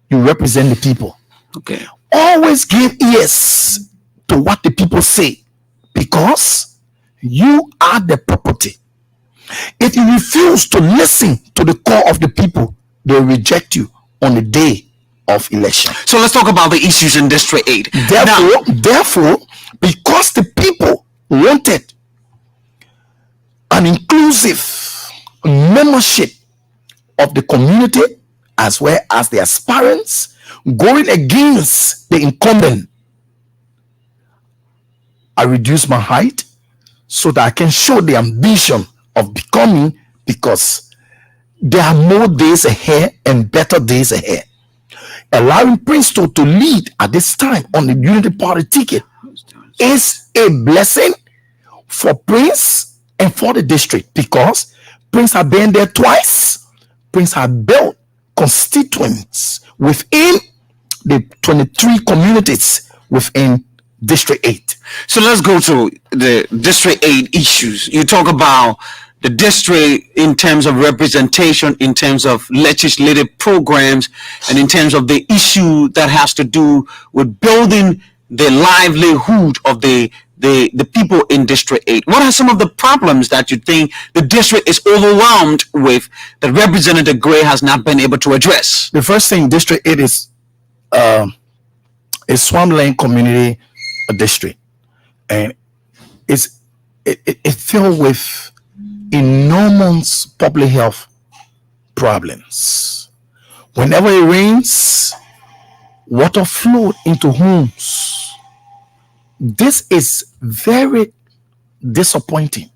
you represent the people. Okay. Always give ears to what the people say, because you are the property. If you refuse to listen to the call of the people, they'll reject you on the day of election. So let's talk about the issues in District 8. Therefore, because the people wanted an inclusive membership of the community as well as the aspirants going against the incumbent, I reduced my height so that I can show the ambition of becoming, because there are more days ahead and better days ahead. Allowing Prince 2 to lead at this time on the Unity Party ticket is a blessing for Prince and for the district, because Prince has been there twice. Prince has built constituents within the 23 communities within District 8. So let's go to the District 8 issues. You talk about the district in terms of representation, in terms of legislative programs, and in terms of the issue that has to do with building the livelihood of the people in District 8? What are some of the problems that you think the district is overwhelmed with that Representative Gray has not been able to address? The first thing, District 8 is a swampland community district, and it's filled with enormous public health problems. Whenever it rains, water flow into homes. This is very disappointing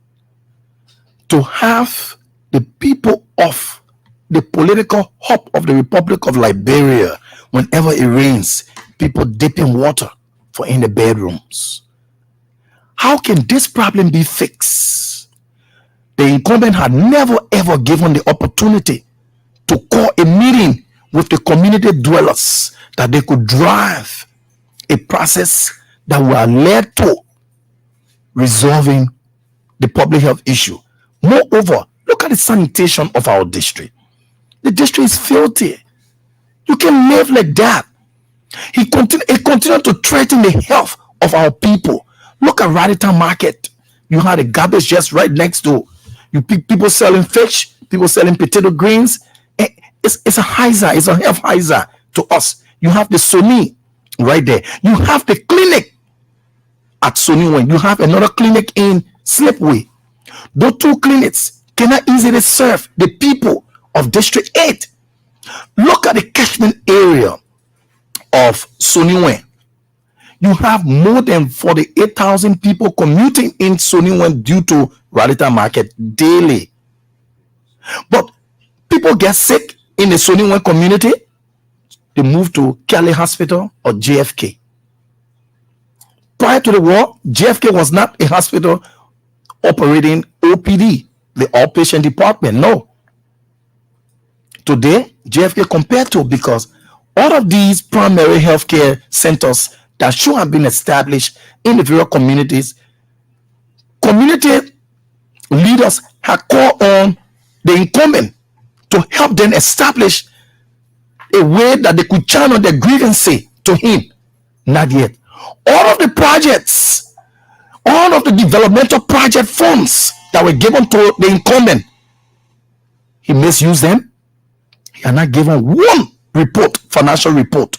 to have the people of the political hub of the Republic of Liberia, whenever it rains, people dipping water for in the bedrooms. How can this problem be fixed? The incumbent had never ever given the opportunity to call a meeting with the community dwellers that they could drive a process that will lead to resolving the public health issue. Moreover, look at the sanitation of our district. The district is filthy. You can live like that. He continued to threaten the health of our people. Look at Radita Market. You had a garbage just right next door. You people selling fish, people selling potato greens. It's a hazard. It's a health hazard to us. You have the Sony right there. You have the clinic at Sony Wen. You have another clinic in Slipway. Those two clinics cannot easily serve the people of District 8. Look at the catchment area of Sony Wen. You have more than 48,000 people commuting in Sony Wen due to Radita Market daily. But people get sick in the Sony Wen community, they move to Kelly Hospital or JFK. Prior to the war, JFK was not a hospital operating OPD, the outpatient department. No. Today, JFK compared to, because all of these primary healthcare centers that should have been established in the various communities, community leaders have called on the incumbent to help them establish a way that they could channel their grievances to him. Not yet. All of the projects, all of the developmental project funds that were given to the incumbent, he misused them. He had not given one report, financial report,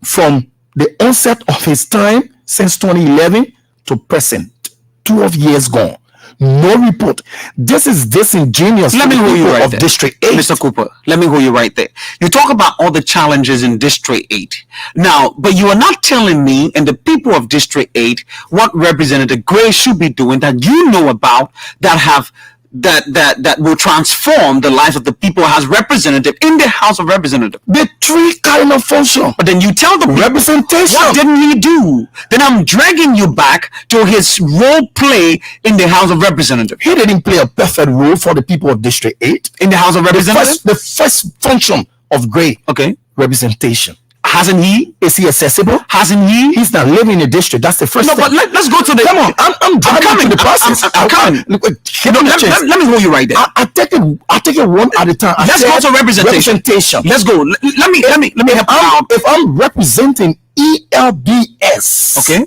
from the onset of his time since 2011 to present. 12 years gone. No report. This is disingenuous. Let me hold you right of there. District 8. Mr. Cooper, let me hold you right there. You talk about all the challenges in District 8. Now, but you are not telling me and the people of District 8 what Representative Gray should be doing that you know about that have that will transform the lives of the people as representative in the House of Representatives. The three kind of function. But then you tell the representation. What didn't he do? Then I'm dragging you back to his role play in the House of Representatives. He didn't play a perfect role for the people of District 8 in the House of Representatives. The first function of Gray, okay, representation. Hasn't he? Is he accessible? Hasn't he? He's not living in the district. That's the first no, thing. But let's go to the. Come on, I'm coming to the process. I'm coming. Let me hold you right there. I take it one at a time. Let's go to representation. Let's go. Let me help you out. If I'm representing ELBS, okay,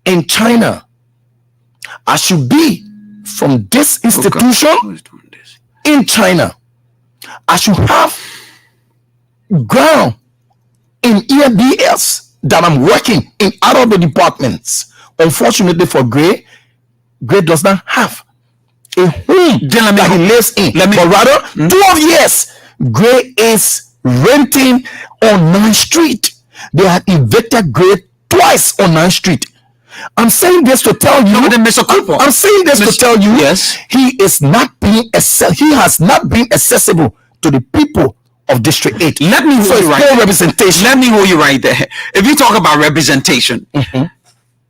in China, I should be from this institution in China. I should have ground in ELBS that I'm working in other departments. Unfortunately for Gray does not have a home that he lives in. But rather, 12 years, Gray is renting on 9th Street. They have evicted Gray twice on 9th Street. I'm saying this to tell you. Mr. Cooper. I'm saying this to tell you. Yes. He has not been accessible to the people of District 8. Let me hold you right there. Representation. Let me hold you right there. If you talk about representation,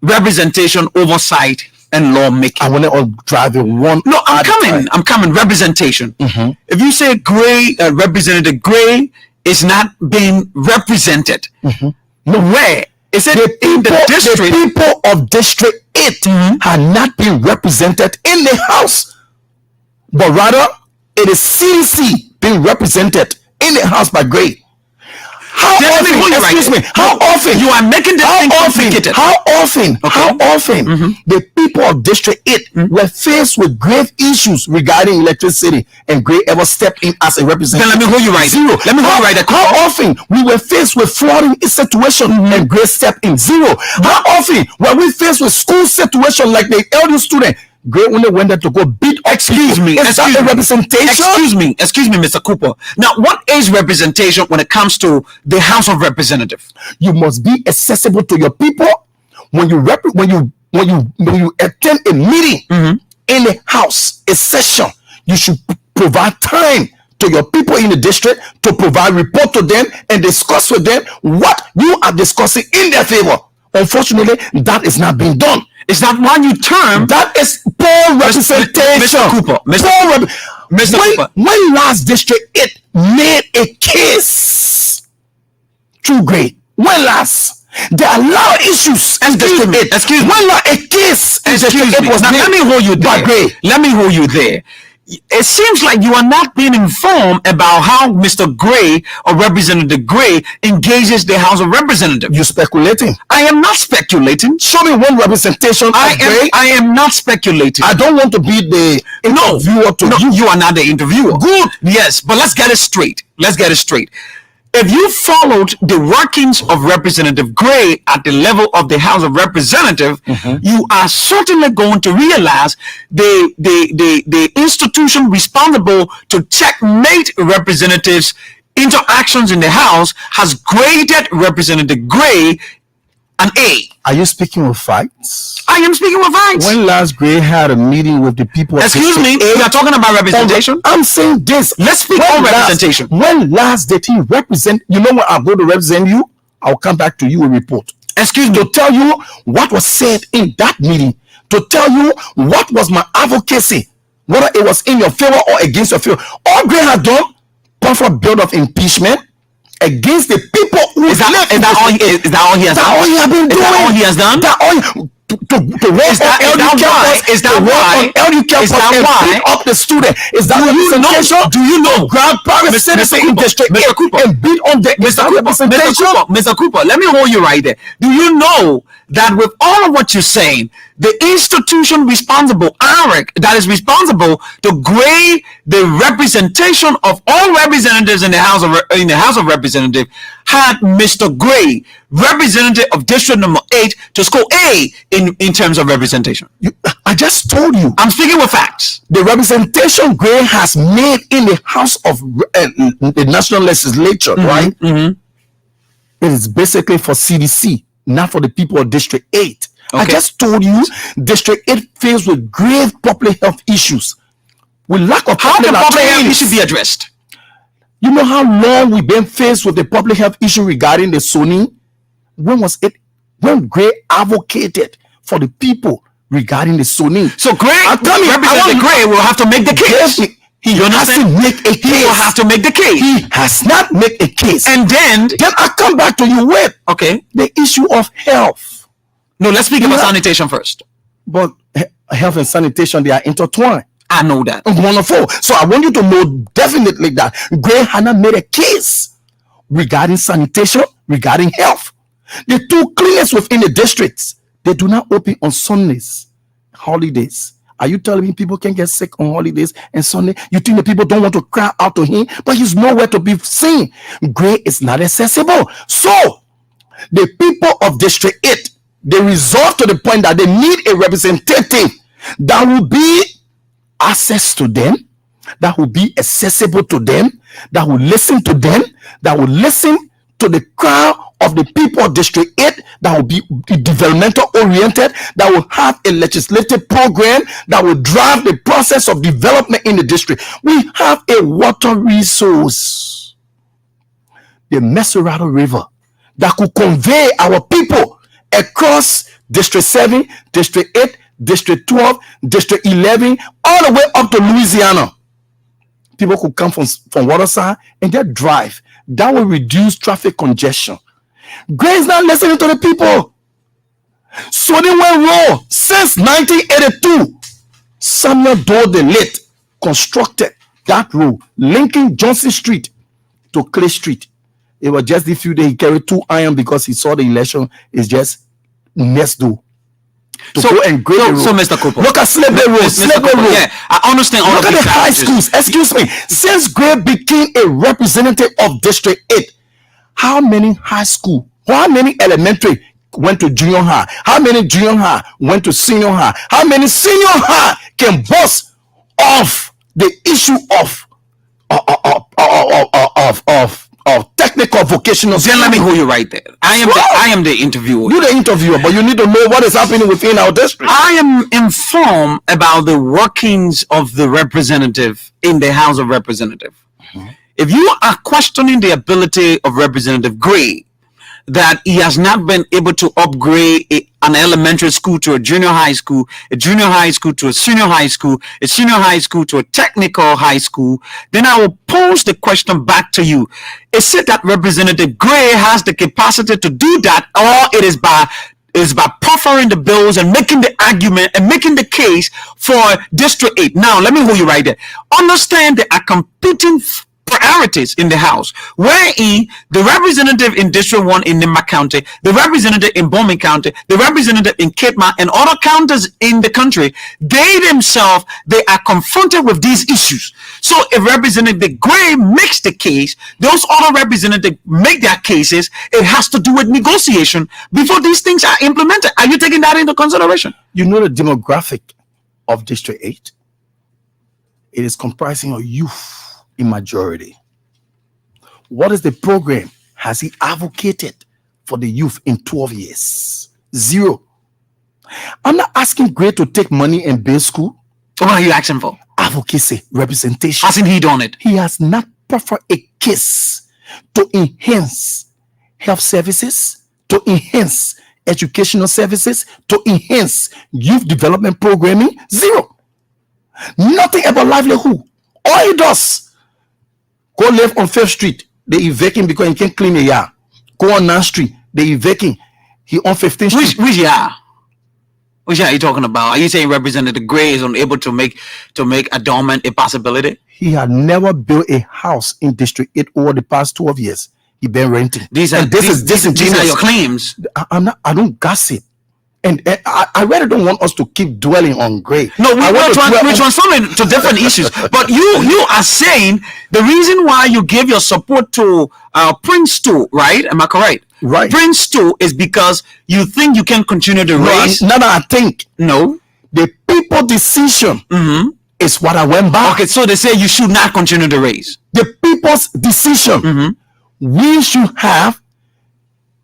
representation, oversight, and lawmaking, I want to drive it one. No, I'm coming. Representation. If you say Gray, Representative Gray is not being represented, no, where is it? In the district? The people of District 8 have not been represented in the House but rather it is CDC being represented in the House by Gray. How often, excuse me, how often you are making this thing complicated? How often the people of District 8 were faced with grave issues regarding electricity and Gray ever stepped in as a representative? Then let me hold you right. Zero. Let me hold you right there. How often we were faced with flooding situation and Gray stepped in? Zero. How often were we faced with school situation like the elder student? Gray only went there to go beat up. Excuse me, representation. Excuse me, Mr. Cooper. Now, what is representation when it comes to the House of Representatives? You must be accessible to your people when you attend a meeting in the House, a session. You should provide time to your people in the district to provide report to them and discuss with them what you are discussing in their favor. Unfortunately, that is not being done. Is that why you term that is poor representation? Mr. Cooper, Mr. Cooper. When last District 8 made a case through Gray? When last? There are a lot of issues in District 8. Excuse me. When last a case in District 8 was now, made? let me hold you there. By Gray. Let me hold you there. It seems like you are not being informed about how Mr. Gray or Representative Gray engages the House of Representatives. You're speculating. I am not speculating. Show me one representation. I am not speculating. I don't want to be the interviewer to you. You are not the interviewer. Good. Yes, but let's get it straight. If you followed the workings of Representative Gray at the level of the House of Representatives, you are certainly going to realize the institution responsible to checkmate representatives' interactions in the House has graded Representative Gray an A. Are you speaking of facts? I am speaking of facts. When last Gray had a meeting with the people of Excuse me, you are talking about representation? I'm saying this. Let's speak on representation. When last did he represent? You know when I'm going to represent you, I'll come back to you with a report. Excuse me. To tell you what was said in that meeting. To tell you what was my advocacy. Whether it was in your favor or against your favor. All Gray had done, powerful bill of impeachment against the people who is that all he has done? All he has been doing. That all he has done? To work on LD campus, is that why? Beat up the student. Is that representation? Do you know? Grab private citizen in District 8 and beat on the Mr. Cooper, let me hold you right there. Do you know that with all of what you're saying, the institution responsible, ARIC, that is responsible to grade the representation of all representatives in the House of Representatives, had Mr. Gray, representative of District number 8, to score A in terms of representation? I just told you. I'm speaking with facts. The representation Gray has made in the House of the National Legislature, right? It is basically for CDC, not for the people of District 8. Okay. I just told you District 8 faced with grave public health issues. With lack of how can public health issues be addressed? You know how long we've been faced with the public health issue regarding the Sony? When was it? When Gray advocated for the people regarding the Sony. So Gray, Representative Gray will have to make the case. He has to make a case. He will have to make the case. He has not made a case. And then I come back to you with the issue of health. No, let's speak about sanitation first. But health and sanitation, they are intertwined. I know that. Wonderful. So I want you to know definitely that Gray Hannah made a case regarding sanitation, regarding health. The two clinics within the districts, they do not open on Sundays, holidays. Are you telling me people can get sick on holidays and Sunday? You think the people don't want to cry out to him? But he's nowhere to be seen. Gray is not accessible. So the people of District 8, they resolve to the point that they need a representative that will be access to them, that will be accessible to them, that will listen to them, that will listen to the crowd of the people of District 8, that will be developmental oriented, that will have a legislative program that will drive the process of development in the district. We have a water resource, the Mesurado River, that could convey our people across District 7, District 8, District 12, District 11, all the way up to Louisiana. People could come from Waterside and just drive. That will reduce traffic congestion. Gray is not listening to the people. So they went raw since 1982. Samuel Doe the late constructed that road linking Johnson Street to Clay Street. It was just a few days he carried 2 iron because he saw the election is just next door. So Mr. Cooper, look at Slavery Road. Yeah, I understand all look of at these the high challenges. schools. Excuse me. Since Gray became a representative of District 8, how many high school? How many elementary went to junior high? How many junior high went to senior high? How many senior high can boast of the issue of technical vocational? Then let me hold you right there. I am the interviewer. You're the interviewer, but you need to know what is happening within our district. I am informed about the workings of the representative in the House of Representatives. If you are questioning the ability of Representative Gray, that he has not been able to upgrade an elementary school to a junior high school, a junior high school to a senior high school, a senior high school to a technical high school, then I will pose the question back to you. Is it that Representative Gray has the capacity to do that, or it is by proffering the bills and making the argument and making the case for District 8? Now, let me hold you right there. Understand there are competing priorities in the House, wherein the representative in District 1 in Nimba County, the representative in Bowman County, the representative in Kitma, and other counties in the country, they are confronted with these issues. So if Representative Gray makes the case, those other representatives make their cases. It has to do with negotiation before these things are implemented. Are you taking that into consideration? You know the demographic of District 8? It is comprising of youth in majority. What is the program has he advocated for the youth in 12 years? Zero. I'm not asking Gray to take money and build school. What are you asking for? Advocacy, representation. Hasn't he done it? He has not preferred a case to enhance health services, to enhance educational services, to enhance youth development programming. Zero. Nothing about livelihood. All he does, go live on 5th Street, they evict him because he can't clean a yard. Go on 9th Street, they evict him. He on 15th Street. Which yard? Which yard are you talking about? Are you saying Representative Gray is unable to make adornment a possibility? He had never built a house in District 8 over the past 12 years. He been renting. These are your claims. I don't gossip. And I really don't want us to keep dwelling on Gray. No, we're transforming to different issues. But you are saying the reason why you gave your support to Prince 2, right? Am I correct? Right. Prince 2 is because you think you can continue the race. No, I think. No. The people decision is what I went by. Okay, so they say you should not continue the race. The people's decision. We should have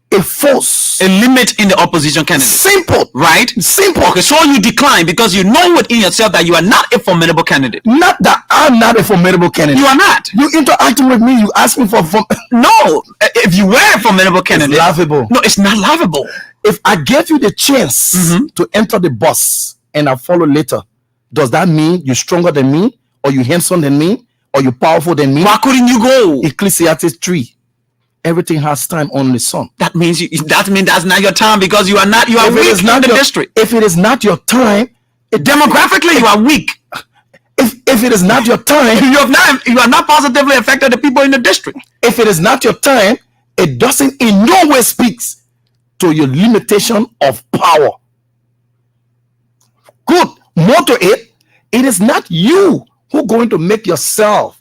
a force, a limit in the opposition candidate. Simple, right? Simple. Okay, so you decline because you know within yourself that you are not a formidable candidate. Not that I'm not a formidable candidate. You are not. You interacting with me. You ask me for no. If you were a formidable candidate, it's laughable. No, it's not laughable. If I gave you the chance to enter the bus and I follow later, does that mean you're stronger than me, or you handsome than me, or you powerful than me? Why couldn't you go? Ecclesiastes 3. Everything has time on the sun. That means that's not your time because you are weak in the district. If it is not your time, demographically you are weak. If it is not your time, you are not positively affected the people in the district. If it is not your time, it doesn't in no way speaks to your limitation of power. Good. More to it, it is not you who are going to make yourself.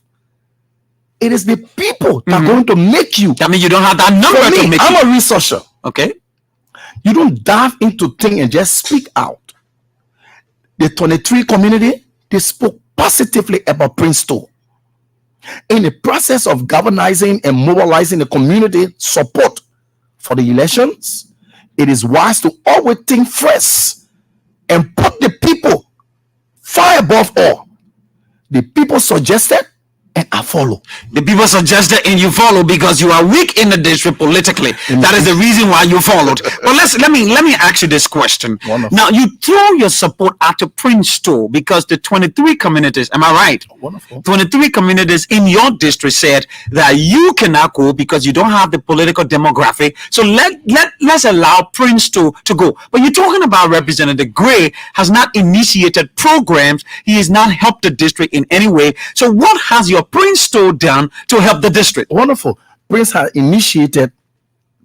It is the people that are going to make you. I mean, you don't have that number to make I'm a researcher. Okay. You don't dive into things and just speak out. The 23 community, they spoke positively about Prince 2. In the process of galvanizing and mobilizing the community support for the elections, it is wise to always think first and put the people far above all. The people suggested and I follow. The people suggested and you follow because you are weak in the district politically. That is the reason why you followed. But let me ask you this question. Wonderful. Now you throw your support out to Prince too, because the 23 communities, am I right? Wonderful. 23 communities in your district said that you cannot go because you don't have the political demographic. So let's allow Prince to go. But you're talking about Representative Gray has not initiated programs. He has not helped the district in any way. So what has your Prince done to help the district? Wonderful. Prince has initiated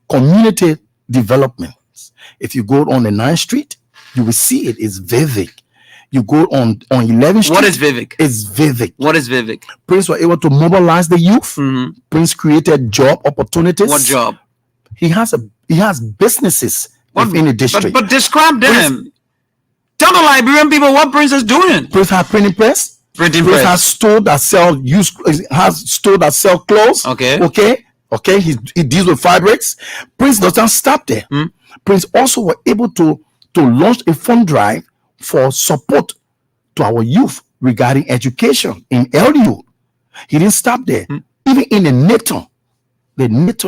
community developments. If you go on the 9th Street, you will see it is Vivek. You go on 11th Street. What is Vivek? It's Vivek. What is Vivek? Prince was able to mobilize the youth. Prince created job opportunities. What job? He has businesses within the district. But describe them. Tell the Liberian people what Prince is doing. Prince has printing press. Prince has store that sell clothes. Okay. He deals with fabrics. Prince doesn't stop there. Prince also was able to launch a fund drive for support to our youth regarding education in LDU. He didn't stop there. Even in the Netton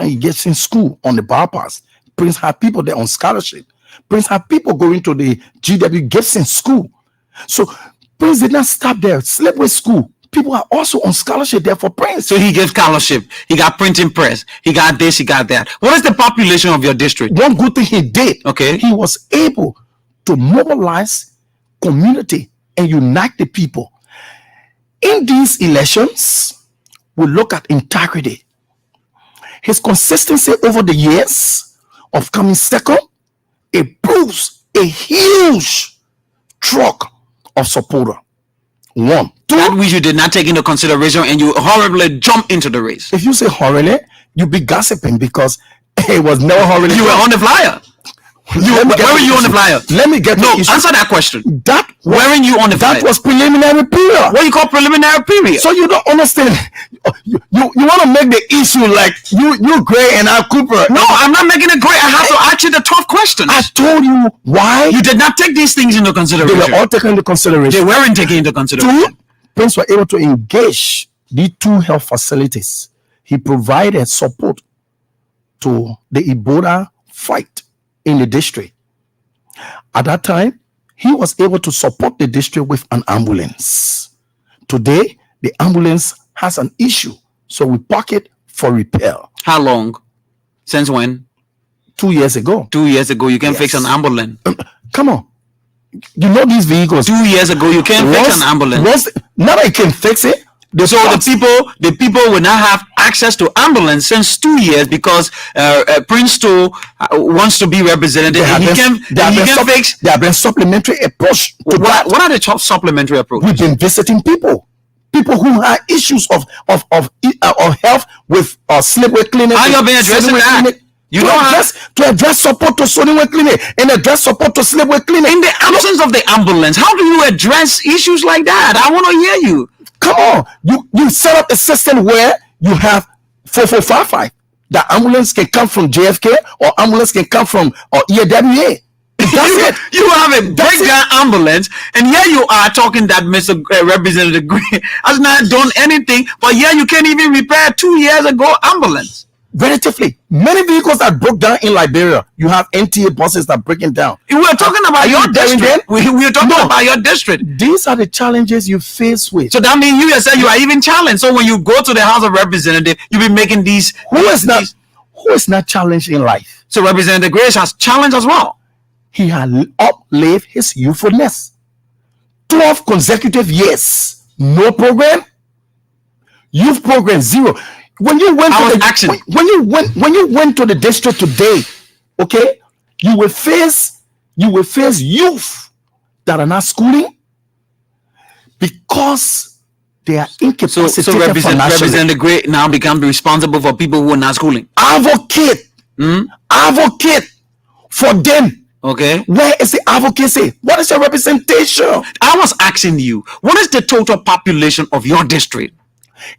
he gets in school on the bypass. Prince had people there on scholarship. Prince had people going to the GW Gibson school. So Prince did not stop there. Slipway School, people are also on scholarship there for Prince. So he gave scholarship. He got printing press. He got this. He got that. What is the population of your district? One good thing he did. Okay. He was able to mobilize community and unite the people. In these elections, we look at integrity. His consistency over the years of coming second, it proves a huge truck of supporter. One. Two, that which you did not take into consideration and you horribly jump into the race. If you say horribly, you be gossiping because it was never horribly. You were on the flyer. Where were you on the flyer? Let me get answer that question. Where were you on the flyer? That was preliminary period. What you call preliminary period? So you don't understand. You want to make the issue like you Gray and I Cooper. No, I'm not making it great. I have to ask you the tough questions. I told you why. You did not take these things into consideration. They were all taken into consideration. They weren't taken into consideration. Two, Prince were able to engage the 2 health facilities. He provided support to the Ebola fight in the district. At that time, he was able to support the district with an ambulance. Today, the ambulance has an issue, so we park it for repair. How long? Since when? 2 years ago. 2 years ago, you can fix an ambulance. Come on. You know these vehicles. 2 years ago, you can't fix an ambulance. Now I can fix it. So the people will not have access to ambulance since 2 years because Prince Too wants to be represented. There have been supplementary approach. What are the supplementary approaches? We've been visiting people who have issues of health with slipway clinic. How you been addressing that? To address support to Soniway Clinic and address support to Slipway Clinic. In the absence of the ambulance, how do you address issues like that? I want to hear you. Come on, you set up a system where you have 4455. The ambulance can come from JFK or ambulance can come from ELBC. That's it. You have a breakdown ambulance, and here you are talking that Mr. Representative Green has not done anything, but here you can't even repair 2 years ago ambulance. Relatively, many vehicles that broke down in Liberia, you have NTA buses that are breaking down. We are talking about your district. We are talking about your district. These are the challenges you face with. So that means you yourself, you are even challenged. So when you go to the House of Representatives, you'll be making these. Who is not challenged in life? So Representative Grace has challenged as well. He had outlived his youthfulness. 12 consecutive years, no program. Youth program zero. When you went when you went to the district today, okay, you will face youth that are not schooling because they are incapacitated. So Representative Gray now becomes responsible for people who are not schooling. Advocate for them. Okay. Where is the advocacy? What is your representation? I was asking you, what is the total population of your district?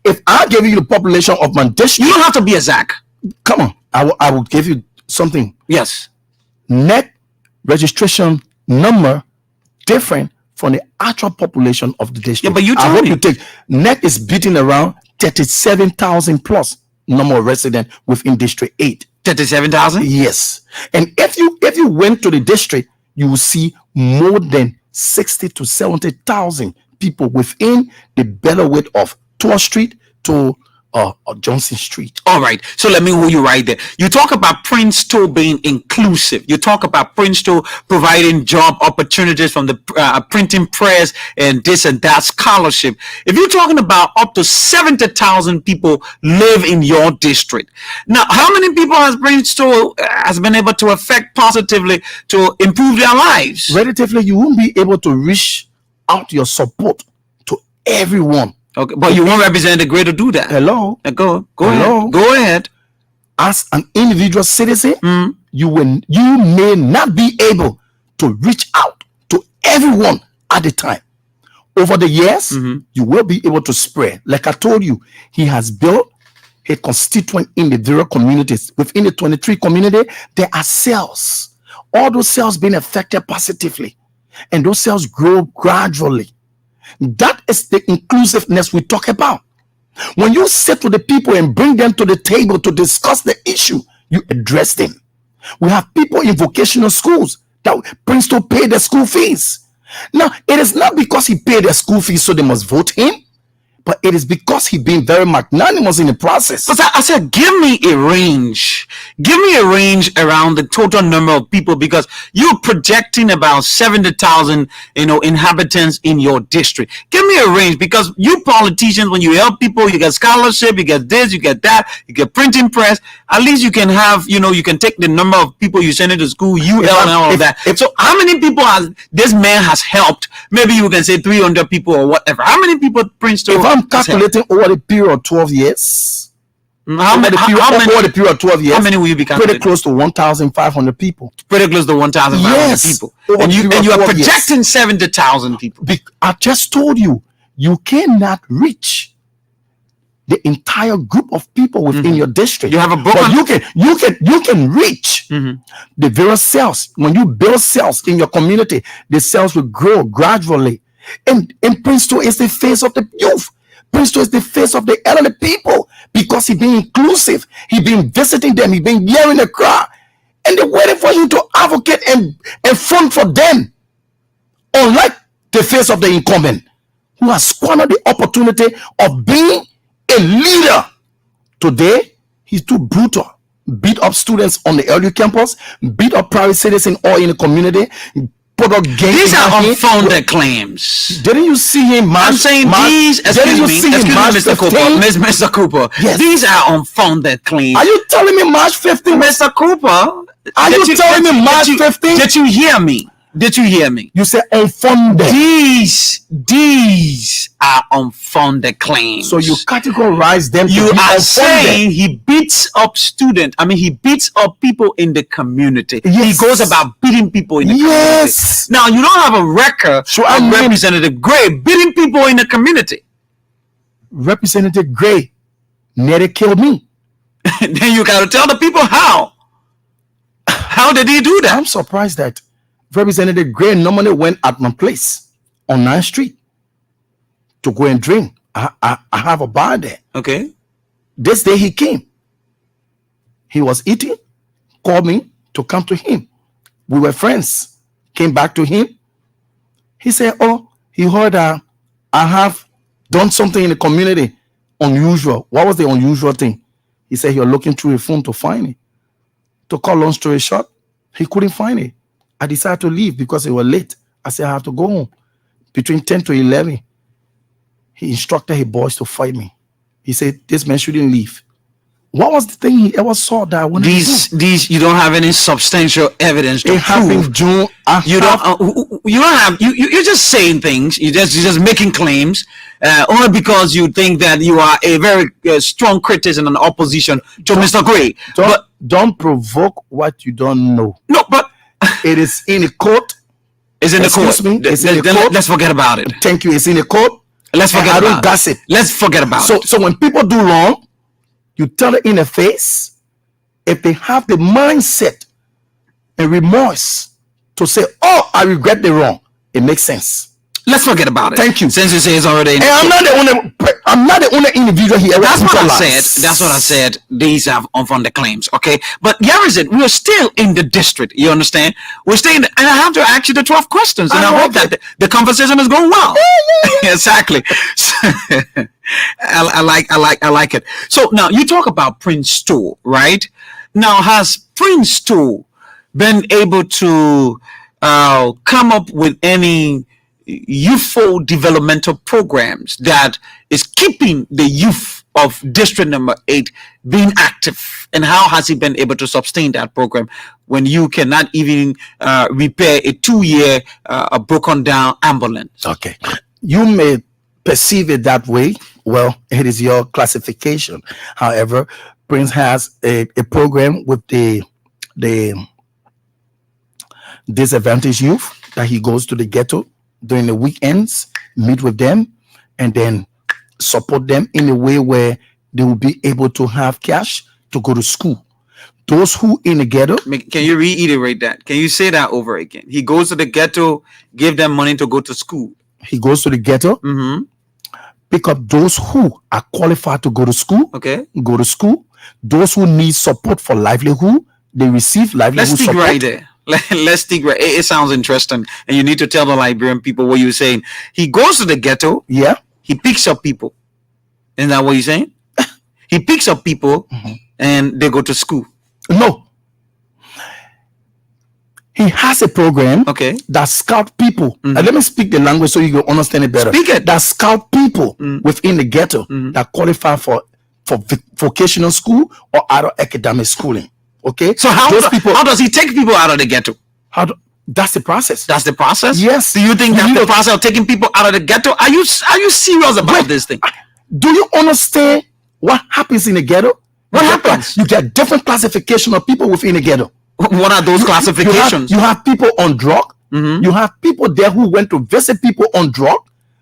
If I give you the population of my district, you don't have to be exact. Come on, I will give you something. Yes. Net registration number different from the actual population of the district. Yeah, but you take net is beating around 37,000 plus number of residents within District 8. 37,000? Yes. And if you went to the district, you will see more than 60 to 70,000 people within the Bellowit of 12th Street to Johnson Street. All right. So let me hold you right there. You talk about Princeton being inclusive. You talk about Princeton providing job opportunities from the printing press and this and that scholarship. If you're talking about up to 70,000 people live in your district. Now, how many people has Princeton has been able to affect positively to improve their lives? Relatively, you won't be able to reach out your support to everyone. Okay, but you won't represent the great to do that. Hello. Go Hello? ahead. Go ahead. As an individual citizen, you may not be able to reach out to everyone at the time. Over the years, you will be able to spread. Like I told you, he has built a constituent in the various communities. Within the 23 community, there are cells. All those cells being affected positively. And those cells grow gradually. That is the inclusiveness we talk about. When you sit with the people and bring them to the table to discuss the issue, you address them. We have people in vocational schools that Princeton pay their school fees. Now, it is not because he paid their school fees so they must vote him, but it is because he been very magnanimous in the process. But I said, give me a range. Give me a range around the total number of people, because you're projecting about 70,000, inhabitants in your district. Give me a range, because you politicians, when you help people, you get scholarship, you get this, you get that, you get printing press. At least you can have, you can take the number of people you send to school, and all of that. So how many people has this man has helped? Maybe you can say 300 people or whatever. How many people Princeton? If I'm calculating over the period of 12 years, how many? Over the period of 12 years, how many will you be calculating? Pretty close to 1,500 people. Pretty close to 1,500 people. And you are projecting 70,000 people. I just told you, you cannot reach the entire group of people within your district. You have a broken. But you can reach the various cells. When you build cells in your community, the cells will grow gradually. And Princeton is the face of the youth. Princeton is the face of the elderly people, because he been inclusive. He been visiting them. He been hearing the cry, and they're waiting for you to advocate and front for them. Unlike the face of the incumbent, who has squandered the opportunity of being a leader. Today, he's too brutal. Beat up students on the early campus, beat up private citizens all in the community. These are unfounded claims. Didn't you see him march? I'm saying these, excuse me, Mr. Cooper. Yes. These are unfounded claims. Are you telling me March 15th? Mr. Cooper, are you telling me March 15th? Did you hear me? Did you hear me? You said unfounded. These are unfounded claims. So you categorize them. You are saying he beats up students. I mean, he beats up people in the community. Yes. He goes about beating people in the community. Now, you don't have a record of Representative Gray beating people in the community. Representative Gray nearly killed me. Then you got to tell the people how. How did he do that? I'm surprised that Representative Gray normally went at my place on 9th Street to go and drink. I have a bar there. Okay. This day he came. He was eating, called me to come to him. We were friends. Came back to him. He said, oh, he heard I have done something in the community unusual. What was the unusual thing? He said you're looking through a phone to find it. To cut long story short, he couldn't find it. I decided to leave because it was late. I said I have to go home. Between 10 to 11, he instructed his boys to fight me. He said this man shouldn't leave. What was the thing he ever saw that I wanted to do? These you don't have any substantial evidence to prove. June. You don't have. You're just saying things. You're just making claims, only because you think that you are a very strong critic and an opposition to Mr. Gray. Don't provoke what you don't know. No, but it is in the court. It's in the court. It's in the court. Let's forget about it. Thank you. It's in the court. Let's forget about it. I don't gossip. Let's forget about it. So when people do wrong, you tell it in the face. If they have the mindset and remorse to say, oh, I regret the wrong, it makes sense. Let's forget about it. Thank you. Since you say it's already in And I'm not the only individual here. That's what I said. That's what I said. These are from the claims, okay? But here is it. We're still in the district. You understand? We're staying, and I have to ask you the 12 questions, and I hope that the conversation is going well. Exactly. I like it. So now you talk about Prince 2, right? Now has Prince 2 been able to come up with any youthful developmental programs that is keeping the youth of district number 8 being active, and how has he been able to sustain that program when you cannot even repair a 2-year broken down ambulance? Okay, you may perceive it that way. Well, it is your classification. However, Prince has a program with the disadvantaged youth that he goes to the ghetto during the weekends, meet with them, and then support them in a way where they will be able to have cash to go to school. Those who in the ghetto. Can you reiterate that? Can you say that over again? He goes to the ghetto, give them money to go to school. He goes to the ghetto, pick up those who are qualified to go to school. Okay. Go to school. Those who need support for livelihood, they receive livelihood support. Let's stick right there. Let's stick right. It sounds interesting, and you need to tell the Liberian people what you're saying. He goes to the ghetto. Yeah. He picks up people. Isn't that what you're saying? He picks up people, and they go to school. No. He has a program, okay, that scout people. Let me speak the language so you can understand it better. Speak it. That scout people within the ghetto that qualify for vocational school or other academic schooling. Okay. So how does he take people out of the ghetto? That's the process. That's the process? Yes. Do you think that's the process of taking people out of the ghetto? Are you serious about this thing? Do you understand what happens in the ghetto? What happens? You get different classification of people within the ghetto. What are those classifications? You have people on drug. You have people there who went to visit people on drug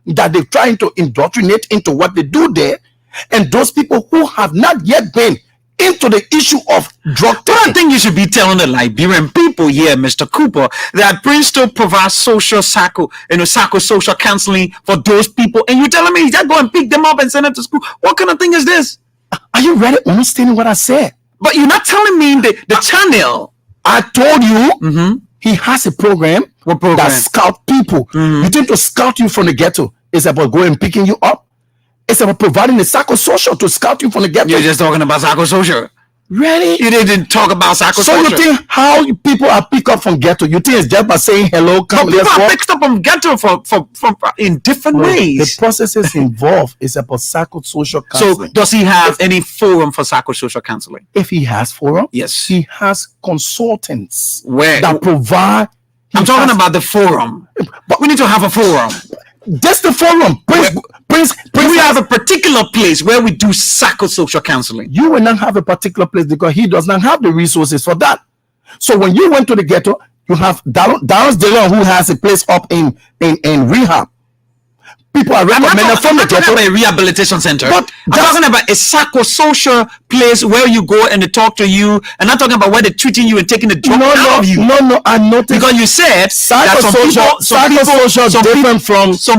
that they're trying to indoctrinate into what they do there. And those people who have not yet been into the issue of drug taking. I think you should be telling the Liberian people here, Mr. Cooper, that Princeton provides psychosocial counseling for those people, and you're telling me that go and pick them up and send them to school. What kind of thing is this? Are you really understanding what I said? But you're not telling me the channel. I told you he has a program, that scout people. You think to scout you from the ghetto is about going and picking you up? It's about providing the psychosocial to scout you from the ghetto. You're just talking about psychosocial. Really? You didn't talk about psychosocial. So you think how people are picked up from ghetto? You think it's just by saying hello, come, people are picked up from ghetto from in different ways. The processes involved is about psychosocial counseling. So does he have any forum for psychosocial counseling? If he has forum, yes, he has consultants that provide. I'm talking about the forum. But we need to have a forum. That's the forum. Prince, we have a particular place where we do psychosocial counseling. You will not have a particular place because he does not have the resources for that. So when you went to the ghetto, you have Darius Dillon, who has a place up in rehab. People are recommended from the ghetto. I'm talking about a rehabilitation center. But I'm talking about a psychosocial place where you go and they talk to you. And I'm talking about where they're treating you and taking the drug out of you. No, I'm not. Because you said some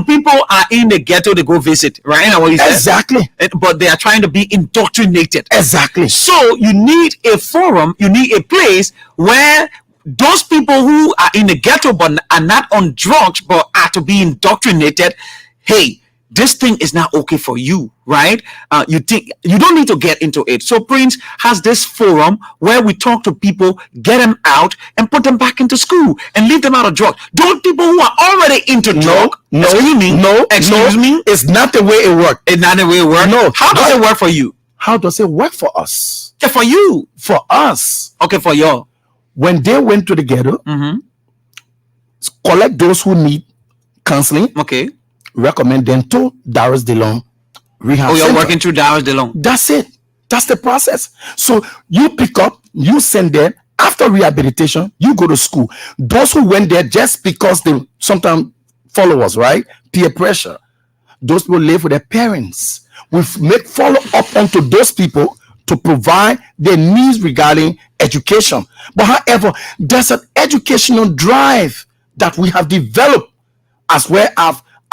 people are in the ghetto to go visit, right? What you said? Exactly. But they are trying to be indoctrinated. Exactly. So you need a forum, you need a place where those people who are in the ghetto but are not on drugs but are to be indoctrinated. Hey, this thing is not okay for you, right? You think you don't need to get into it. So Prince has this forum where we talk to people, get them out, and put them back into school and leave them out of drugs. Those people who are already into drug, excuse me, it's not the way it works. It's not the way it works. No. How does it work for you? How does it work for us? Yeah, for you. For us. Okay, for you. When they went to the ghetto, collect those who need counseling. Okay. Recommend them to Darius Dillon Rehab Center. Center. Working through Darius Dillon. That's it. That's the process. So you pick up, you send them. After rehabilitation, you go to school. Those who went there just because they sometimes follow us, right? Peer pressure. Those people live with their parents. We make follow up onto those people to provide their needs regarding education. But however, there's an educational drive that we have developed as well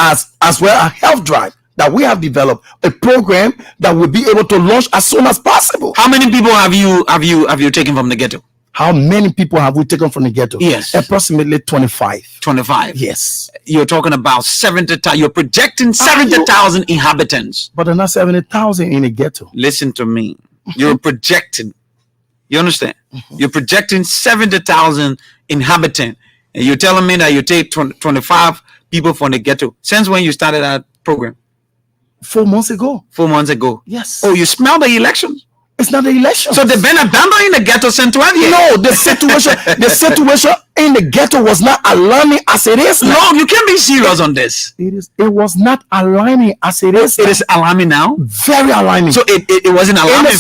as well a health drive that we have developed, a program that will be able to launch as soon as possible. How many people have you taken from the ghetto? How many people have we taken from the ghetto? Yes. Approximately 25. 25. Yes. You're talking about 70,000. You're projecting 70,000 inhabitants. But they're not 70,000 in the ghetto. Listen to me. You're projecting. You understand? You're projecting 70,000 inhabitants. And you're telling me that you take 25 people from the ghetto. Since when you started that program? 4 months ago. 4 months ago. Yes. Oh, you smell the elections? It's not the election. So they've been abandoning the ghetto since 12 years. No, the situation in the ghetto was not alarming as it is now. No, you can't be serious on this. It was not alarming as it is. It is alarming now. Very alarming. So it wasn't alarming.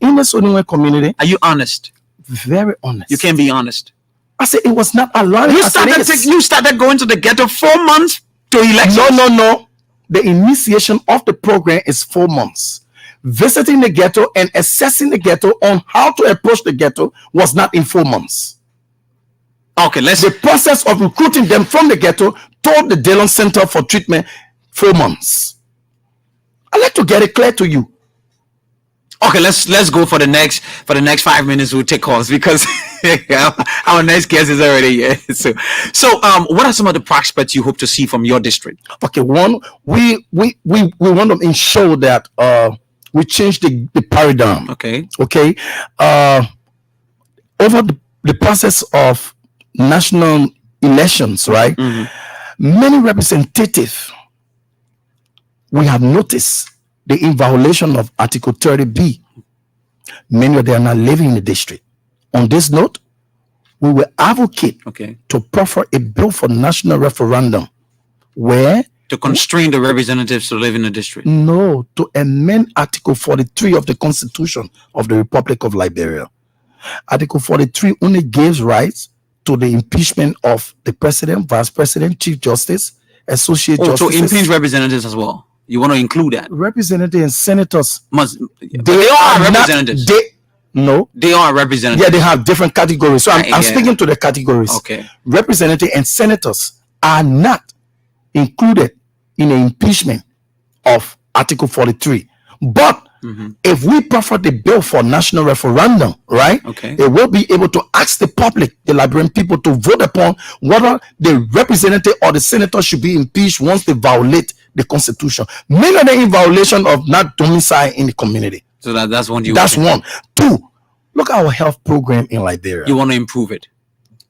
In the Sodiwe community. Are you honest? Very honest. You can't be honest. I said it was not alarming. You started going to the ghetto 4 months to elections. No. The initiation of the program is 4 months. Visiting the ghetto and assessing the ghetto on how to approach the ghetto was not in 4 months. Okay, the process of recruiting them from the ghetto to the Dillon Center for Treatment 4 months. I'd like to get it clear to you. Okay, let's go for the next 5 minutes. We'll take calls because our next guest is already here. So what are some of the prospects you hope to see from your district? Okay, one, we want to ensure that we change the paradigm. Okay. Over the process of national elections, right? Many representatives, we have noticed the in violation of Article 30B. Many of them are not living in the district. On this note, we will advocate to proffer a bill for national referendum where to constrain the representatives to live in the district. No, to amend Article 43 of the Constitution of the Republic of Liberia. Article 43 only gives rights to the impeachment of the president, vice president, chief justice, associate justices. So impeach representatives as well. You want to include that? Representatives and senators they are representatives. They are representatives. Yeah, they have different categories. So I'm speaking to the categories. Okay. Representatives and senators are not included in the impeachment of Article 43. But if we prefer the bill for national referendum, right? It will be able to ask the public, the Liberian people, to vote upon whether the representative or the senator should be impeached once they violate the Constitution. Many of them in violation of not domicile in the community. So that's one. That's one. Two, look at our health program in Liberia. You want to improve it?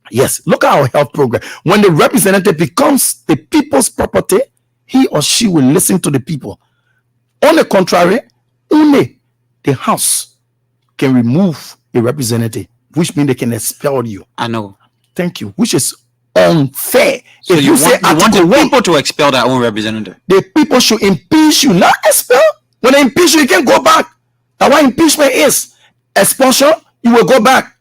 Yes. Look at our health program. When the representative becomes the people's property, he or she will listen to the people. On the contrary, only the House can remove a representative, which means they can expel you. I know. Thank you. Which is unfair. So you want the people to expel their own representative? The people should impeach you, not expel. When they impeach you, you can go back. That's what impeachment is. Expulsion, you will go back.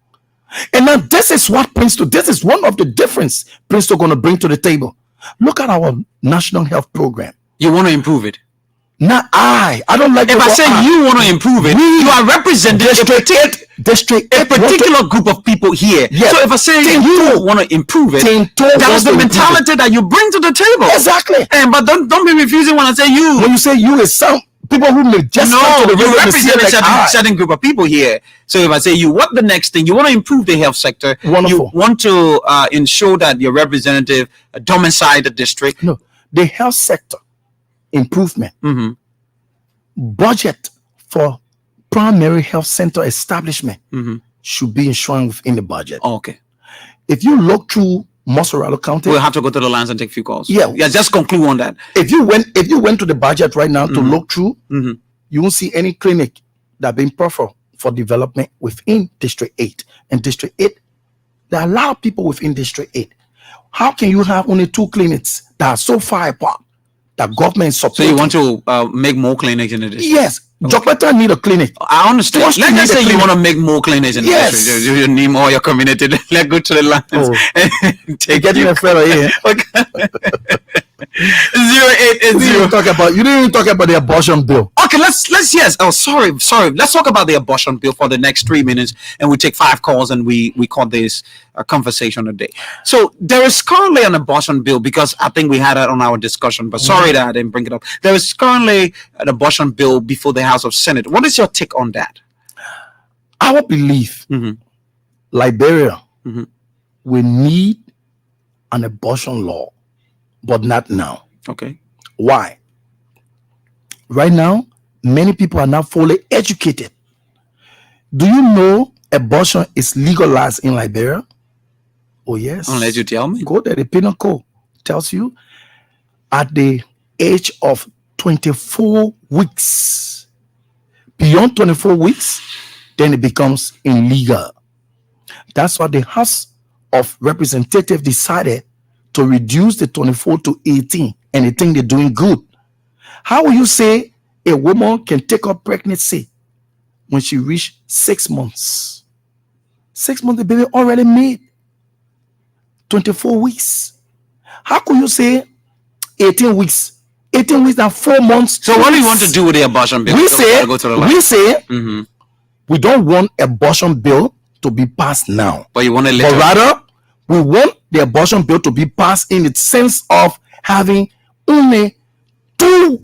And now this is what Princeton, this is one of the difference Princeton going to bring to the table. Look at our national health program. You want to improve it? Not I don't like. If I say you want to improve it, you are representing a particular group of people here. Yes. So if I say you want to improve it, that's the mentality that you bring to the table. Exactly. But don't be refusing when I say you. When you say you, is some people who may just come to the you represent a certain group of people here. So if I say you, what the next thing? You want to improve the health sector. Wonderful. You want to ensure that your representative domicile the district. No, the health sector improvement. Budget for primary health center establishment should be enshrined within the budget. Okay. If you look through Mosoralo County, we'll have to go to the lines and take a few calls. Yeah, just conclude on that. If you went to the budget right now to look through, you won't see any clinic that being proffered for development within District 8. And District 8, there are a lot of people within District 8. How can you have only 2 clinics that are so far apart that government support? So you want to make more clinics in the district? Yes. Jokbeta need a clinic. I understand. Let's just say you want to make more clinics in the district. You need more your community. Let's go to the lines. Take getting a fellow here. Okay. You didn't even talk about the abortion bill. Okay, let's yes. Oh, sorry. Let's talk about the abortion bill for the next 3 minutes, and we take 5 calls, and we call this a conversation a day. So there is currently an abortion bill, because I think we had it on our discussion, but sorry that I didn't bring it up. There is currently an abortion bill before the House of Senate. What is your take on that? Our belief, Liberia, we need an abortion law, but not now. Okay. Why? Right now, many people are not fully educated. Do you know abortion is legalized in Liberia? Oh, yes. Unless you tell me. Go there, the penal code tells you at the age of 24 weeks. Beyond 24 weeks, then it becomes illegal. That's why the House of Representatives decided to reduce the 24 to 18, and they think they're doing good. How will you say a woman can take up pregnancy when she reached 6 months? 6 months, the baby already made. 24 weeks. How could you say 18 weeks? 18 weeks and 4 months. So what do you want to do with the abortion bill? We say we don't want abortion bill to be passed now. But you want to But rather, we want the abortion bill to be passed in the sense of having only two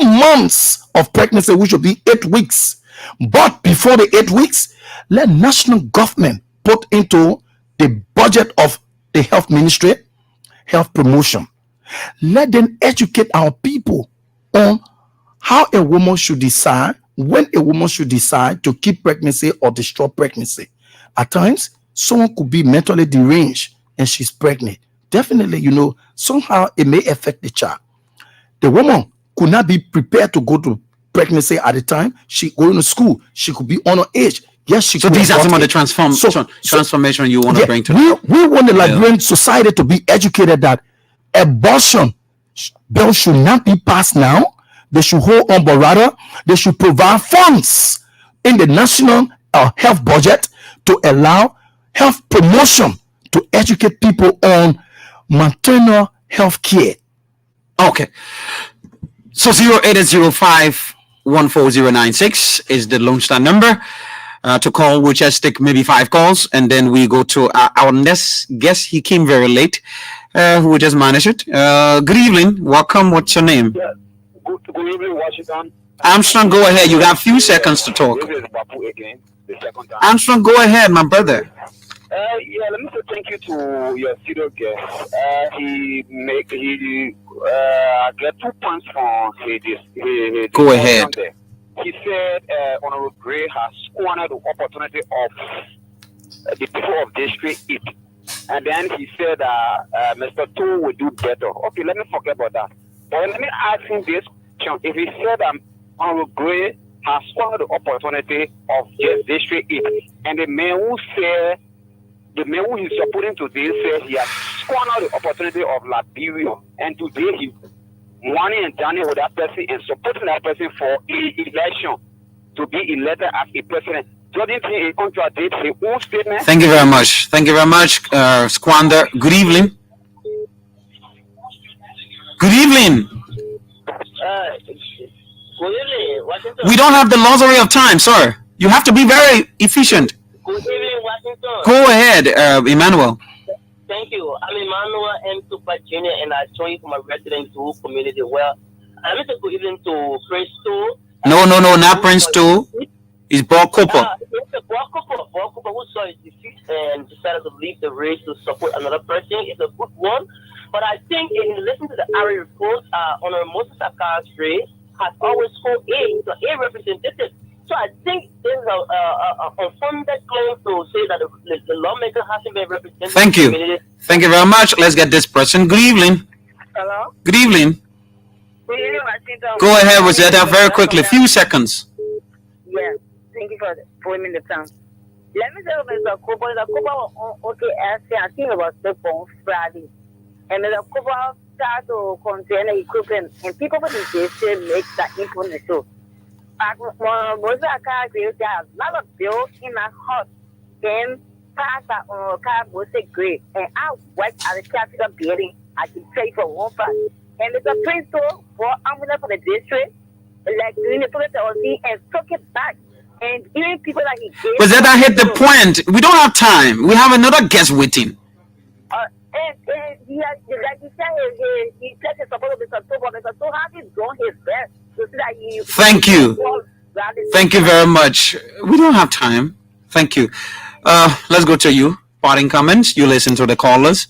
months of pregnancy, which will be 8 weeks. But before the 8 weeks, let national government put into the budget of the health ministry, health promotion. Let them educate our people on how a woman should decide, when a woman should decide to keep pregnancy or destroy pregnancy. At times, someone could be mentally deranged and she's pregnant. Definitely, somehow it may affect the child. The woman could not be prepared to go to pregnancy at the time. She going to school. She could be on her age. Yes, she. So these are some of the transformation you want to bring to. We want the Liberian society to be educated that abortion bill should not be passed now. They should hold on, but rather they should provide funds in the national health budget to allow health promotion to educate people on maternal health care. Okay. So 0805-14096 is the Lone Star number to call. We'll just take maybe 5 calls, and then we go to our next guest. He came very late. Who just managed it. Good evening. Welcome. What's your name? Yeah. Good evening, Washington. Armstrong, go ahead. You got a few seconds to talk. This is Bapu again, the second time. Armstrong, go ahead, my brother. Let me say thank you to your studio guest. He get 2 points from his Go ahead. He said Honorable Gray has squandered the opportunity of the people of District 8. And then he said Mr. Two will do better. Okay, let me forget about that. But let me ask him this question. If he said Honorable Gray has squandered the opportunity of just District 8, and the man who he's supporting today says he has squandered the opportunity of Liberia, and today he money and dining with that person and supporting that person for election to be elected as a president. Doesn't he contradict his own statement? Thank you very much. Squander. Good evening. Good evening. Good evening, Washington. We don't have the luxury of time, sir. You have to be very efficient. Good evening, Washington. Go ahead, Emmanuel. Thank you. I'm Emmanuel M. Super Jr. and I join you from a resident who community. Well, I'm going to go even to Prince 2. No, not Prince 2. It's Bob Cooper. It's Bob Cooper who saw his defeat and decided to leave the race to support another person. It's a good one. But I think in listening to the ARI report, Honorable Moses Akar's race has always called A to A representative. So I think there's a unfounded claim to say that the lawmaker hasn't been represented. Thank you. Thank you very much. Let's get this person. Good evening. Hello? Good evening. Good evening, Washington. Go ahead, Rosetta, very quickly. Few seconds. Yes. Thank you for me the time. Let me tell Mr. Cooper. Mr. Cooper was asking, I think it was on Friday. And Mr. Cooper started to contain the equipment. And people with the station make that information show. Most of the cars, they have a lot of bills in my house. Then pass that car was great. And I worked at the traffic building. I I can tell you for one fact. And Mr. Prince told for ambulance for the district, like doing the policy and took it back. And even people that he gave. But then I hit the point. We don't have time. We have another guest waiting. And he has, like you said, he said he's supposed to be Mr. So has he done his best to see that he. Thank you. Thank you very much. We don't have time. Thank you. Let's go to you. Parting comments. You listen to the callers.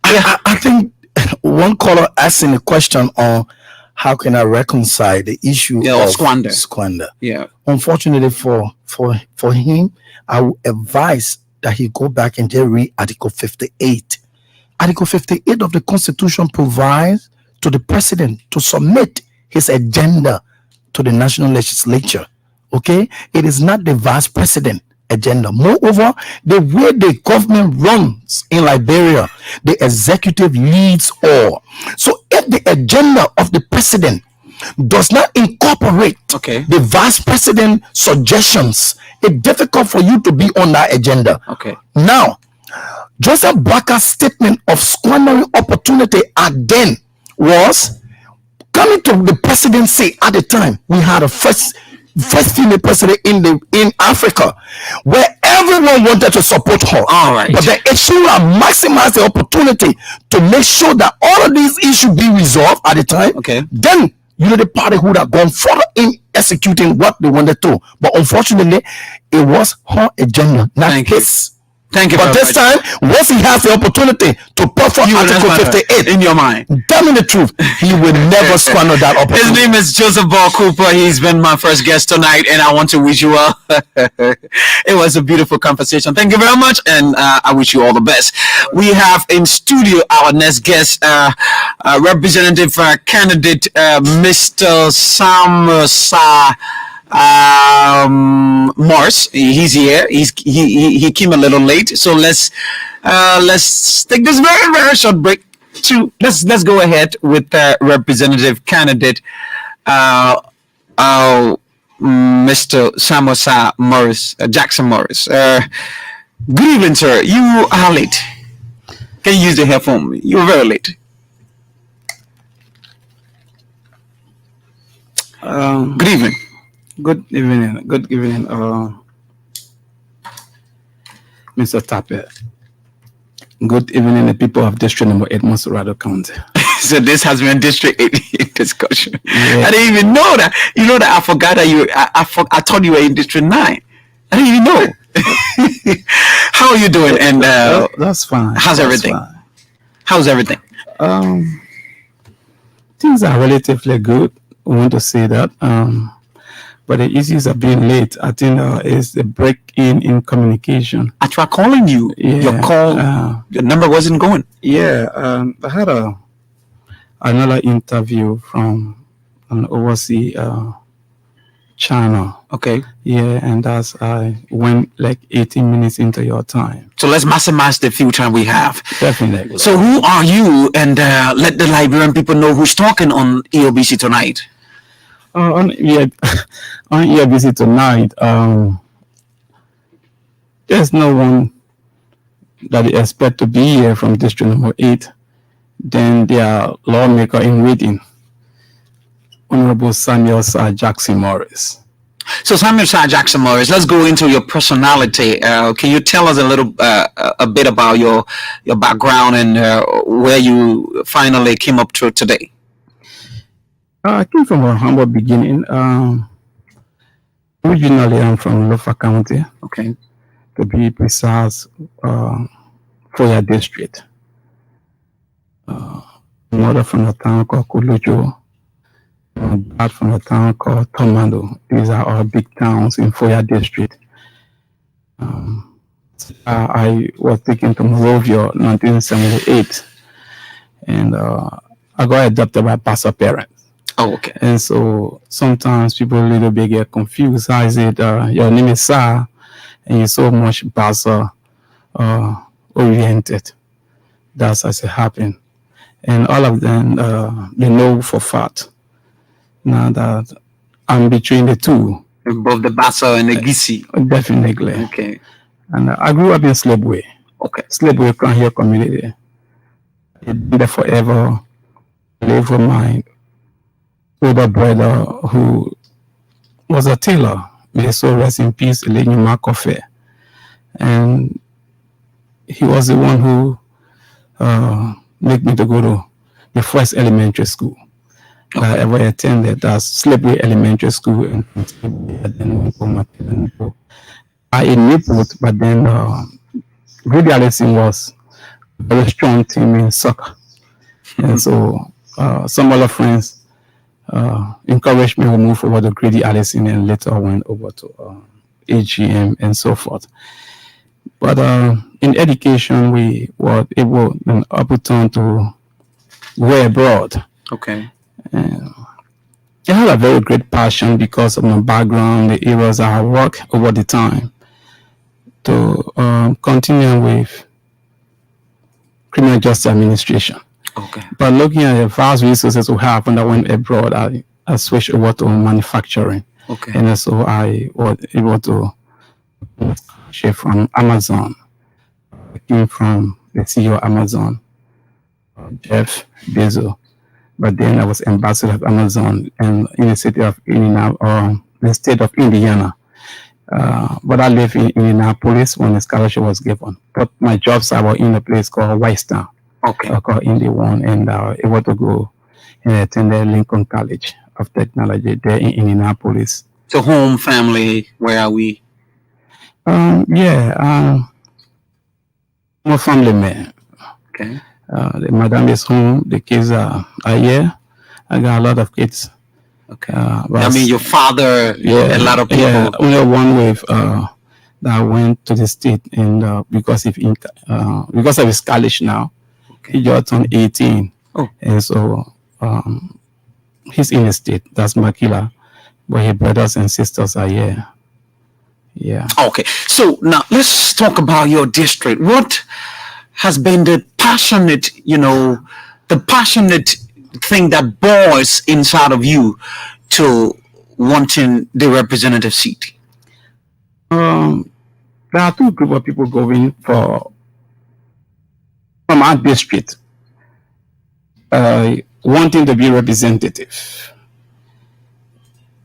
I think one caller asking a question on how can I reconcile the issue of squander. Yeah. Unfortunately for him, I would advise that he go back and just read Article 58. Article 58 of the Constitution provides to the president to submit his agenda to the national legislature. Okay? It is not the vice president agenda. Moreover, the way the government runs in Liberia, the executive leads all. So if the agenda of the president does not incorporate the vice president suggestions, it's difficult for you to be on that agenda. Okay. Now, Joseph Boakar's statement of squandering opportunity at then was coming to the presidency at the time. We had a first female president in Africa, where everyone wanted to support her. All right. But the issue maximized the opportunity to make sure that all of these issues be resolved at the time. Okay. Then the party would have gone further in executing what they wanted to. But unfortunately, it was her agenda, not his. Thank you. But this time, once he has the opportunity to perform Article 58 in your mind, tell me the truth, he will never squander that opportunity. His name is Joseph Ball Cooper. He's been my first guest tonight, and I want to wish you all. It was a beautiful conversation. Thank you very much, and I wish you all the best. We have in studio our next guest, Representative candidate Mr. Samosa Morris. He's here. He came a little late, so let's take this very short break. Let's go ahead with representative candidate Mr. Samosa Morris, Jackson Morris. Good evening, sir. You are late. Can you use the headphone? You were very late. Good evening. Good evening. Good evening, Mr. Tapper. Good evening, the people of District Number 8, Monserrado County. So this has been District 8 discussion. Yeah. I didn't even know that. You know that I forgot that I thought you were in District 9. I didn't even know. How are you doing? And that's fine. How's everything? Fine. How's everything? Things are relatively good. I want to say that. But the issues of being late, I think, is the break in communication. I tried calling you. Yeah, your call, your number wasn't going. Yeah, I had another interview from an overseas channel. Okay. Yeah, and I went like 18 minutes into your time. So let's maximize the few time we have. Definitely. So who are you? And let the Liberian people know who's talking on ELBC tonight. On ELBC tonight, there's no one that they expect to be here from District Number 8. Then their lawmaker in waiting, Honorable Samuel Sir Jackson Morris. So Samuel Sir Jackson Morris, let's go into your personality. Can you tell us a bit about your background and where you finally came up to today? I came from a humble beginning. Originally, I'm from Lofa County. Okay. To be precise, Foya District. Mother from a town called Kulujo. Dad from a town called Tomando. These are all big towns in Foya District. I was taken to Monrovia in 1978. And I got adopted by pastor parents. Oh, okay. And so sometimes people a little bit get confused. I said, your name is Sa, and you're so much Basa oriented. That's as it happened. And all of them, they know for fact now that I'm between the two. Both the Basa and the Gisi. Definitely. Okay. And I grew up in Slabway. Okay. Slabway Crown Hill community. He's been there forever. Live with my older brother who was a tailor. May his soul rest in peace, Eleni Makofe. And he was the one who made me to go to the first elementary school that I ever attended. That's Slippery Elementary School in I in Newport, but then Grady Allison was a very strong team in soccer. And so some other friends encouraged me to move over to Grady Allison and later went over to AGM and so forth. But in education, we were able an opportunity to go abroad. Okay. I had a very great passion because of my background, the areas I have worked over the time to continue with criminal justice administration. Okay. But looking at the vast resources we have when I went abroad, I switched over to manufacturing. Okay. And so I was able to share from Amazon. I came from the CEO of Amazon, Jeff Bezos. But then I was ambassador of Amazon and in the city of the state of Indiana. But I live in Indianapolis when the scholarship was given. But my jobs I was in a place called Whitestown. Okay. Called Indy One, and able to go and attend Lincoln College of Technology there in Indianapolis. So home, family, where are we? I'm a family man. Okay. The madam is home. The kids are here. I got a lot of kids. Okay. I mean, your father, a lot of people. Yeah, only one with that went to the state, and because of his college now, he just turned 18. Oh. And so he's in the state. That's Makila, but his brothers and sisters are here. Yeah. Okay. So now let's talk about your district. What has been the passionate thing that boils inside of you to wanting the representative seat? There are two groups of people going from our district wanting to be representative.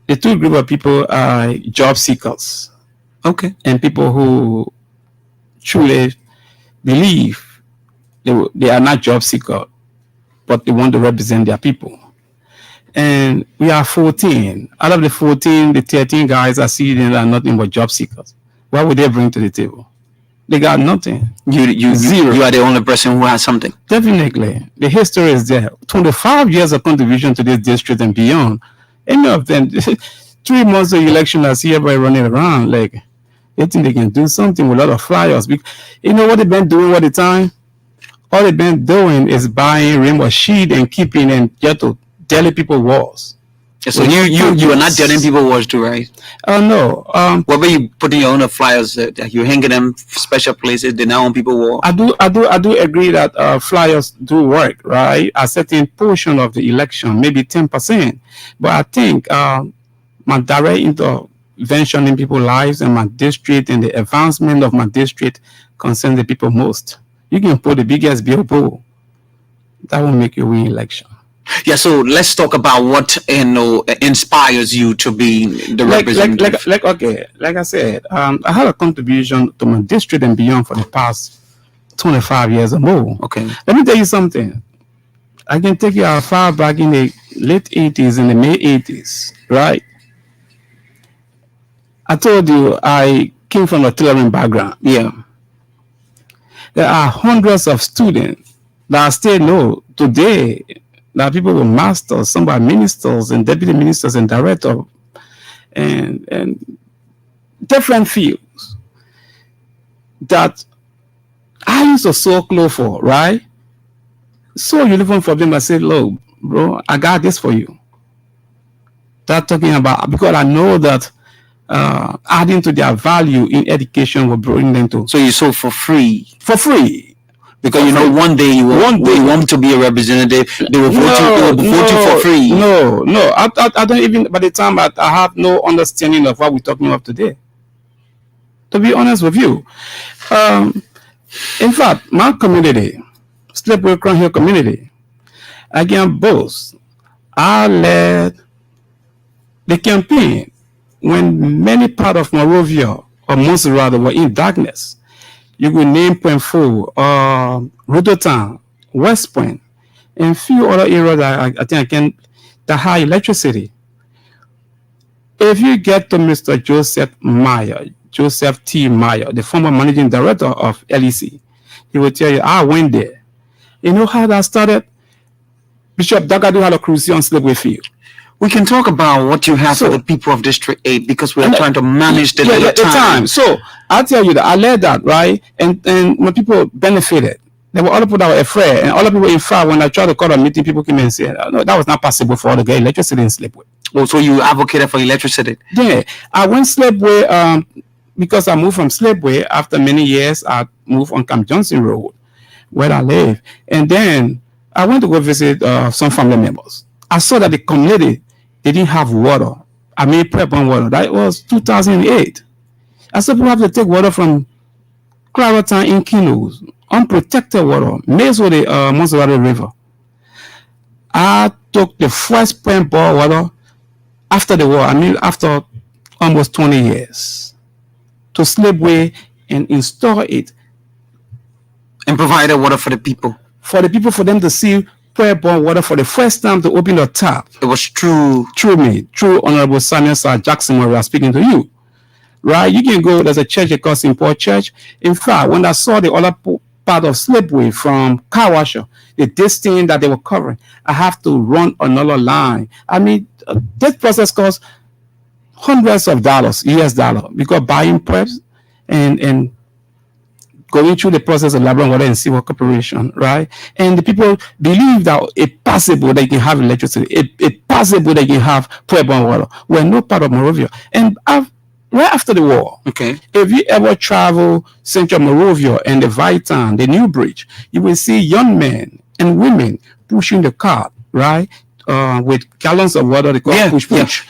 The two group of people are job seekers. Okay. And people who truly believe they are not job seekers, but they want to represent their people. And we are 14. Out of the 14, the 13 guys are sitting there are nothing but job seekers. What would they bring to the table? They got nothing. Zero. You are the only person who has something. Definitely. The history is there. 25 years of contribution to this district and beyond. Any of them, 3 months of election, I see everybody running around like they think they can do something with a lot of flyers. You know what they've been doing all the time? All they've been doing is buying rainbow sheet and keeping and just to tell people walls. So you are not telling people what to do, right? No. What were you putting your own flyers? You're hanging them special places. They're not on people wall. I do agree that flyers do work, right? A certain portion of the election, maybe 10%. But I think my direct intervention in people's lives and my district and the advancement of my district concerns the people most. You can put the biggest billboard. That will make you win election. Yeah, so let's talk about what inspires you to be the representative. Like I said, I had a contribution to my district and beyond for the past 25 years or more. Okay. Let me tell you something. I can take you as far back in the late 80s and the mid 80s, right? I told you I came from a tailoring background. Yeah. There are hundreds of students that still know today. There are people with masters, some are ministers and deputy ministers and directors and different fields that I used to sew clothes for, right? So you live for them, I said, look, bro, I got this for you. That talking about, because I know that adding to their value in education will bring them to. So you sew for free? For free. Because one day you want to be a representative, they will vote you for free. No, I don't even. By the time I have no understanding of what we're talking about today. To be honest with you, in fact, my community Slipway Crown Hill community. Again, both. I led the campaign when many parts of Monrovia or Montserrat were in darkness. You could name Point Four, Rototown, West Point, and few other areas that I think that had electricity. If you get to Mr. Joseph T. Meyer, the former managing director of LEC, he will tell you, I went there. You know how that started? Bishop Dagadu had a cruise on Slipway Field. We can talk about what you have for the people of District 8 because we are trying to manage the time. So I'll tell you that I led that, right? And when people benefited, there were other people that were afraid, and other people, in fact, when I tried to call a meeting, people came and said, no, that was not possible for all to get electricity in Slipway. Oh, so you advocated for electricity? Yeah. I went Slipway because I moved from Slipway. After many years, I moved on Camp Johnson Road, where I live. And then I went to go visit some family members. I saw that the community, they didn't have water. I mean, prep on water. That was 2008. I said, people have to take water from Claratown in kilos, unprotected water, mixed with the Montserrat River. I took the first point bore water after the war, I mean, after almost 20 years, to Slipway and install it. And provided water for the people. For the people, for them to see point-borne water for the first time to open the tap. It was true Honorable Samuel Sir Jackson, when we are speaking to you. Right? You can go, there's a church called St. Paul Church. In fact, when I saw the other part of Slipway from Kawasha, the distance that they were covering, I have to run another line. I mean, this process costs hundreds of dollars, US dollars, because buying preps and going through the process of labour water and civil corporation, right? And the people believe that it's possible that you can have electricity, it's possible that you can have prep-borne water. We're not part of Monrovia. And right after the war, if you ever travel Central Monrovia and the Vitan, the New Bridge, you will see young men and women pushing the cart, right? With gallons of water, they call push.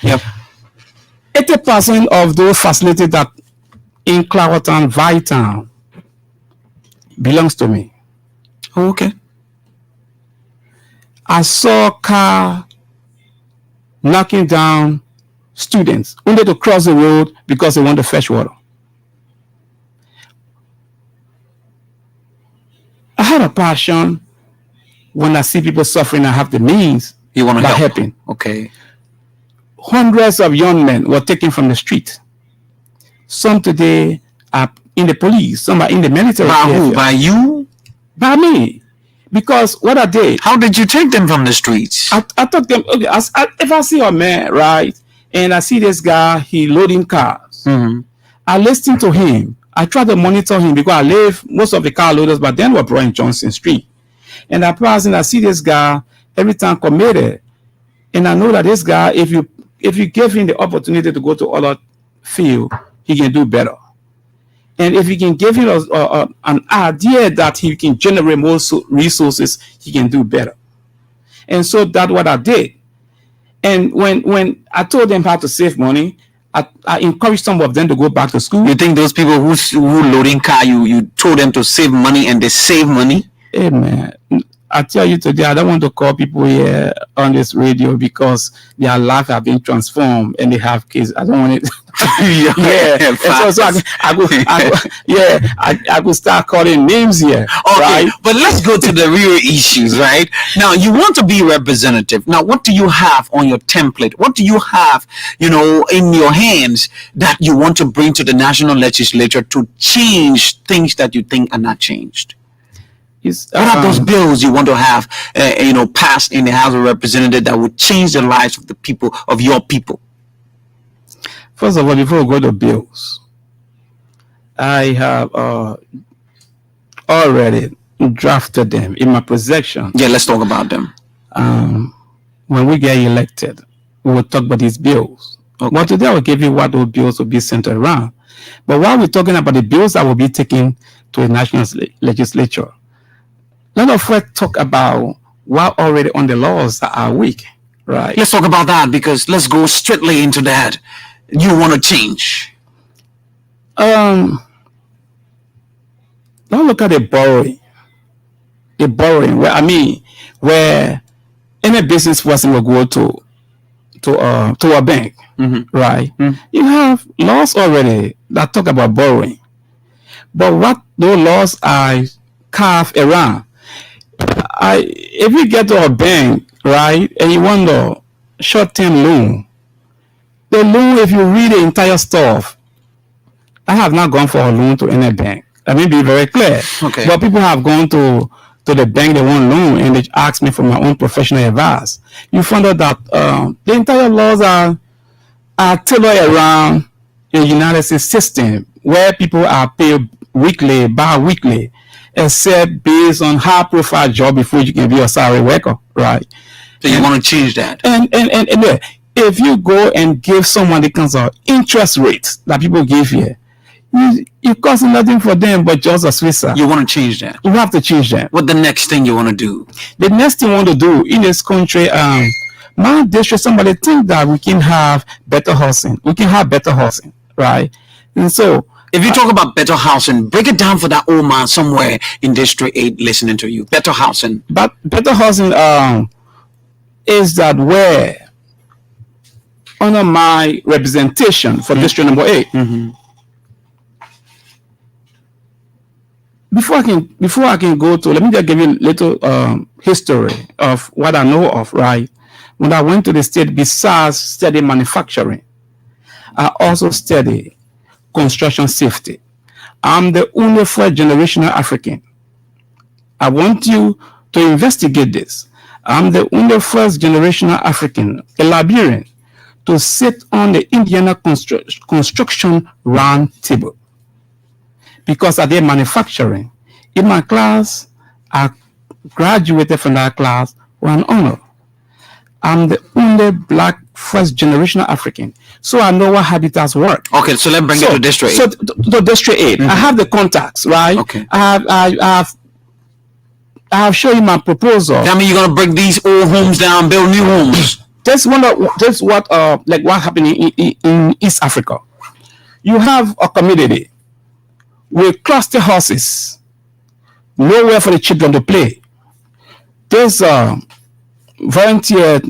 80% of those facilities that in Claratown, Vitan, belongs to me. Oh, okay. I saw car knocking down students only to cross the road because they want to fetch water. I had a passion when I see people suffering and have the means. You want to help? Helping. Okay. Hundreds of young men were taken from the street. Some today are in the police, some are in the military. By who? By you? By me. Because what I did. How did you take them from the streets? I took them, okay, if I see a man, right, and I see this guy, he loading cars. I listen to him. I try to monitor him because I live, most of the car loaders, but then were brought in Johnson Street. And I pass and I see this guy every time committed. And I know that this guy, if you give him the opportunity to go to other field, he can do better. And if you can give him an idea that he can generate more resources, he can do better. And so that's what I did. And when I told them how to save money, I encouraged some of them to go back to school. You think those people who loading car, you told them to save money and they save money? Hey, man. I tell you today, I don't want to call people here on this radio because their life have been transformed and they have kids. I don't want it. I could start calling names here. Okay, right? But let's go to the real issues, right? Now, you want to be representative. Now, what do you have on your template? What do you have, in your hands that you want to bring to the national legislature to change things that you think are not changed? What are those bills you want to have, passed in the House of Representatives that would change the lives of the people, of your people? First of all, before we go to bills, I have already drafted them in my projection. Yeah, let's talk about them. When we get elected, we will talk about these bills. Okay. But today I will give you what those bills will be centered around. But while we're talking about the bills that will be taken to the national legislature, let us first talk about what already on the laws that are weak, right? Let's talk about that because let's go strictly into that. You want to change? Don't look at the borrowing. a borrowing, where any business person will go to a bank, right? You have laws already that talk about borrowing, but what those laws are carved around. If you get to a bank, right, and you want a short-term loan, the loan, if you read the entire stuff, I have not gone for a loan to any bank. Let me be very clear. Okay. But people have gone to the bank, they want loan, and they ask me for my own professional advice. You find out that the entire laws are tailored around a United States system where people are paid weekly, bi-weekly, except based on high profile job before you can be a salary worker, right? So you want to change that? And if you go and give someone the kinds of interest rates that people give here, it costs nothing for them but just a Swisser. You want to change that? You have to change that. What the next thing you want to do? The next thing I want to do in this country, my district, somebody think that we can have better housing. We can have better housing, right? And so, if you talk about better housing, break it down for that old man somewhere in District 8 listening to you. Better housing. But better housing is that where, under my representation for District number 8, before I can go to, let me just give you a little history of what I know of, right? When I went to the state, besides studying manufacturing, I also studied construction safety. I'm the only first generational African. I want you to investigate this. I'm the only first generational African, a Liberian, to sit on the Indiana construction round table. Because I did manufacturing. In my class, I graduated from that class with an honor. I'm the only black first generational African. So I know what habitats work. Okay, so let's bring it to District 8. So to District 8, I have the contacts, right? Okay. I have shown you my proposal. Tell me you're gonna break these old homes down, build new homes. That's what happened in East Africa. You have a community with cluster houses, nowhere for the children to play. There's a volunteer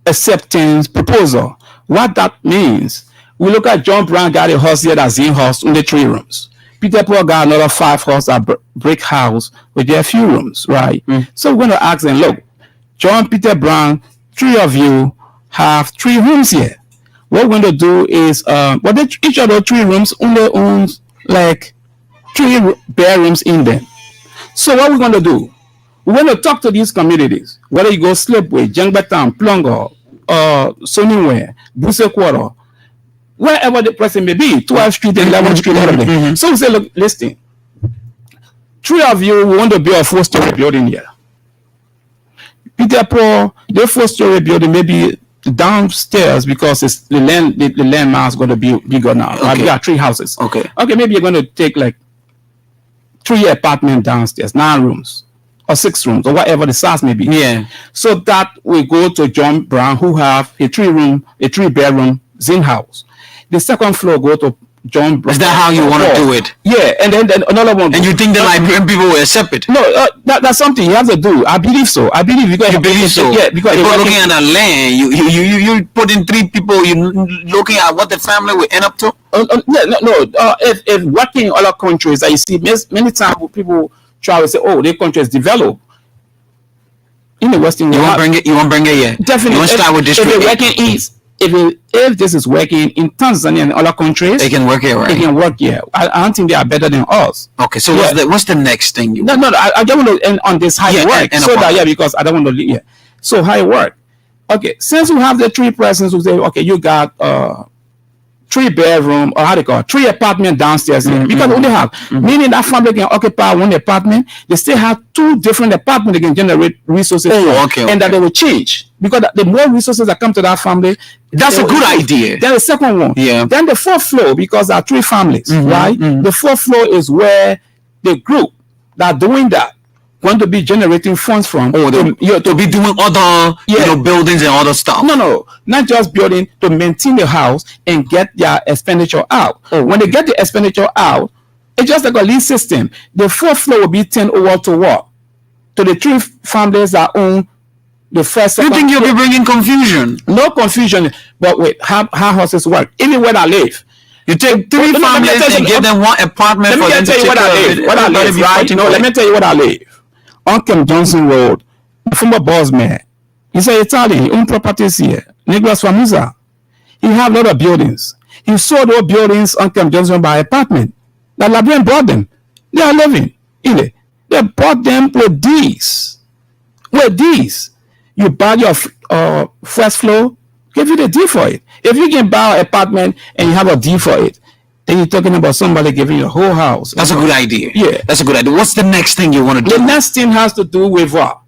acceptance proposal. What that means, we look at John Brown got a house here that's in house in the 3 rooms. Peter Paul got another 5 house, a brick house with their few rooms, right? So we're going to ask them, look, John, Peter Brown, 3 of you have 3 rooms here. What we're going to do is, each of the 3 rooms only owns like 3 bedrooms in them. So what we're going to do, we're going to talk to these communities, whether you go Slipway, Jangbatan, Plongo, Soniware, Buse Quarter, wherever the person may be, 12th Street, 11th Street, all of them. So we say, look, listen, 3 of you want to build a 4-story building here. Peter Paul, the 4-story building may be downstairs because it's the land mass is going to be bigger now. Okay. We got 3 houses. Okay, maybe you're going to take like 3 apartments downstairs, 9 rooms or 6 rooms or whatever the size may be. Yeah. So that we go to John Brown, who have a 3-bedroom Zin house. The second floor go to John Brown. Is that how you want to do it? Yeah, and then another one. And you think the Liberian people will accept it? No, that's something you have to do. I believe so. You believe so? Yeah, because you're looking at the land. You put in 3 people. You looking at what the family will end up to. If working in other countries, that you see many times people try to say, "Oh, their country is developed." In the Western world, you want to bring it here. Definitely. You want to start with District 8. If this is working in Tanzania and other countries, they can work here, right? They can work here. I don't think they are better than us. Okay, so what's the next thing you? I don't want to end on this how it work. Because I don't want to leave here. So how it work? Okay, since we have the 3 persons who say, okay, you got 3-bedroom, or how they call it, 3 apartment downstairs, because we only have, meaning that family can occupy 1 apartment, they still have 2 different apartments they can generate resources and that they will change, because the more resources that come to that family, that's a good idea. Then the second one, then the 4th floor, because there are 3 families, right? The 4th floor is where the group that are doing that want to be generating funds from, to be doing other buildings and other stuff. No, not just building, to maintain the house and get their expenditure out. When they get the expenditure out, it's just like a lease system. The 4th floor will be 10 over to what? to the 3 families that own the first. You think you'll be bringing confusion? No confusion. But wait, how houses work? Even where I live, you take 3 families and give them one apartment for them to take care of it. What I live, right? No, let me tell you what I live. On Camp Johnson Road, the former boss man, he's an Italian. He owns properties here. Nicholas Famuza. He have a lot of buildings. He sold those buildings on Camp Johnson by apartment. The Liberian bought them. They are living in it. They bought them with these. With these. You buy your first floor, give you the deed for it. If you can buy an apartment and you have a deed for it, then you're talking about somebody giving you a whole house. That's a good idea. Yeah. That's a good idea. What's the next thing you want to do? The next thing has to do with what?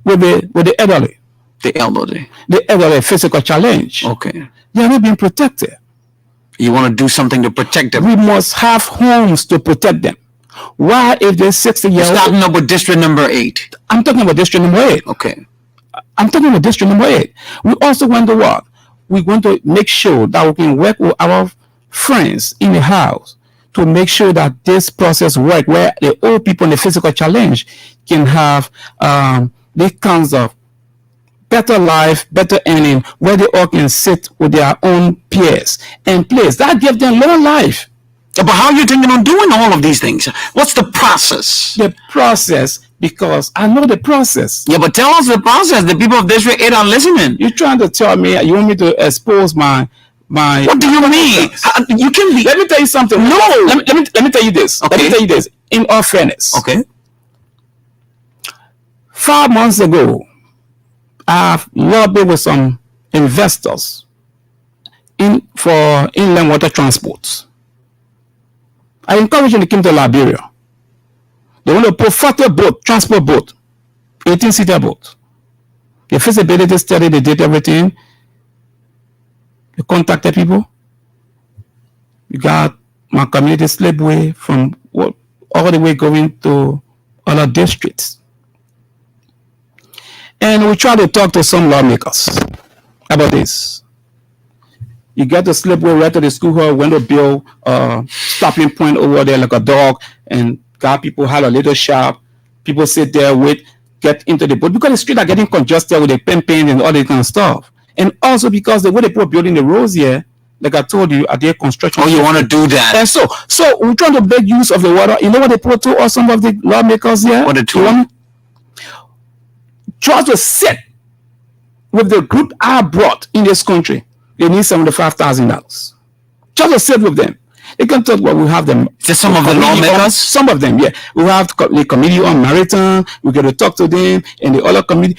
With the elderly. The elderly. The elderly physical challenge. Okay. They are not being protected. You want to do something to protect them? We must have homes to protect them. Why, if they're 60 years old? Starting up with district number 8. I'm talking about district number 8. Okay. I'm talking about district number 8. We also want to what? We want to make sure that we can work with our friends in the house to make sure that this process works, where the old people in the physical challenge can have these kinds of better life, better earning, where they all can sit with their own peers and place. That gives them long life. But how are you thinking on doing all of these things? What's the process? The process, because I know the process. Yeah, but tell us the process. The people of District 8 are listening. You're trying to tell me you want me to expose my what do you mean? You can be. Let me tell you something. No. Let me tell you this. Okay. Let me tell you this. In all fairness. Okay. 5 months ago, I've lobbied with some investors for inland water transport. I encourage them to come to Liberia. They want to put 40 boat, transport boat, 18-seater boat. The feasibility study, they did everything. They contacted people. You got my community slipway from all the way going to other districts. And we try to talk to some lawmakers about this. You get the slipway right to the school hall, went to build a stopping point over there like a dog, and got people had a little shop. People sit there, wait, get into the boat because the streets are getting congested with the paint and all that kind of stuff. And also because the way they put building the roads here, like I told you, at their construction. Oh, you want to do that? And so we're trying to make use of the water. You know what they put to us, some of the lawmakers here? What they told? Try to sit with the group I brought in this country. They need $75,000. Just to sit with them. They can talk about we have them. Just some of the lawmakers? Some of them, yeah. We have the committee on maritime. We get to talk to them and the other committee.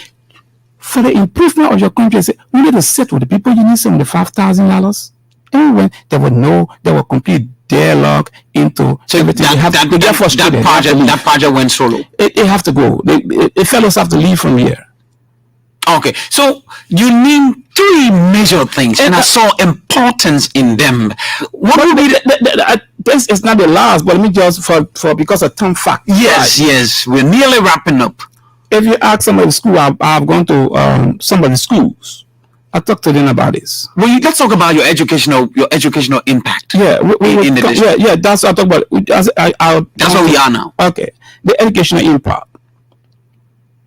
For the improvement of your country, we need to sit with the people. You need $75,000. And when they would know, they will complete dialogue into everything. That project went solo. It have to go. The fellows have to leave from here. Okay, so you need 3 major things, and I saw importance in them. What would be this is not the last, but let me just for because of time fact. Yes, right. Yes, we're nearly wrapping up. If you ask some of the school, I've gone to some of the schools. I talked to them about this. Well, let's talk about your educational impact. Yeah, in the district. Yeah. That's what I talk about. That's where we are now. Okay, the educational impact.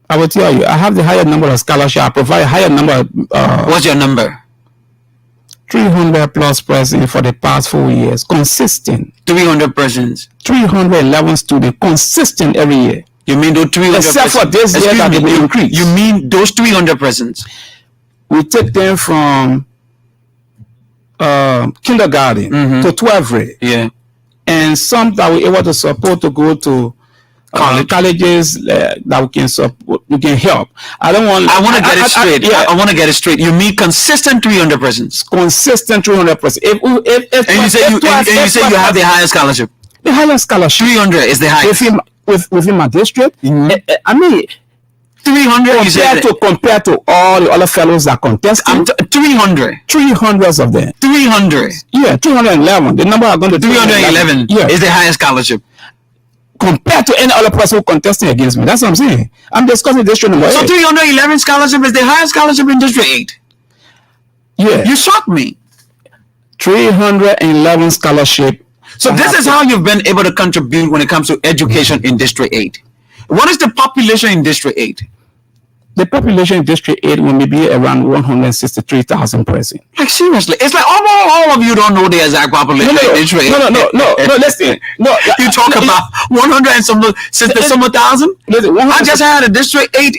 I will tell you, I have the higher number of scholarship. I provide a higher number. What's your number? 300 plus persons for the past 4 years, consistent. 300 persons. 311 students, consistent every year. You mean those 300? Except for this year that they will increase. You mean those 300 persons? We take them from kindergarten to 12th grade. Yeah. And some that we're able to support to go to colleges that we can support, we can help. I want to get it straight. I want to get it straight. You mean consistent 300 persons? Consistent 300 persons. And you say you have the highest scholarship. The highest scholarship. 300 is the highest. Within my district. Mm-hmm. I mean, 300 compared to all the other fellows that contest. 300. 300 of them. 300. Yeah, 311. The number are going to 311 is the highest scholarship. Compared to any other person who contesting against me. That's what I'm saying. I'm discussing district number 8. So 311 scholarship is the highest scholarship in district 8. Yeah. You shocked me. 311 scholarship. So this is how you've been able to contribute when it comes to education in district 8. What is the population in District 8? The population in District 8 will be around 163,000 present. Like seriously, it's like all of you don't know the exact population in District 8. No, listen. No, you talk about 100 and some thousand. Listen, I just had a District 8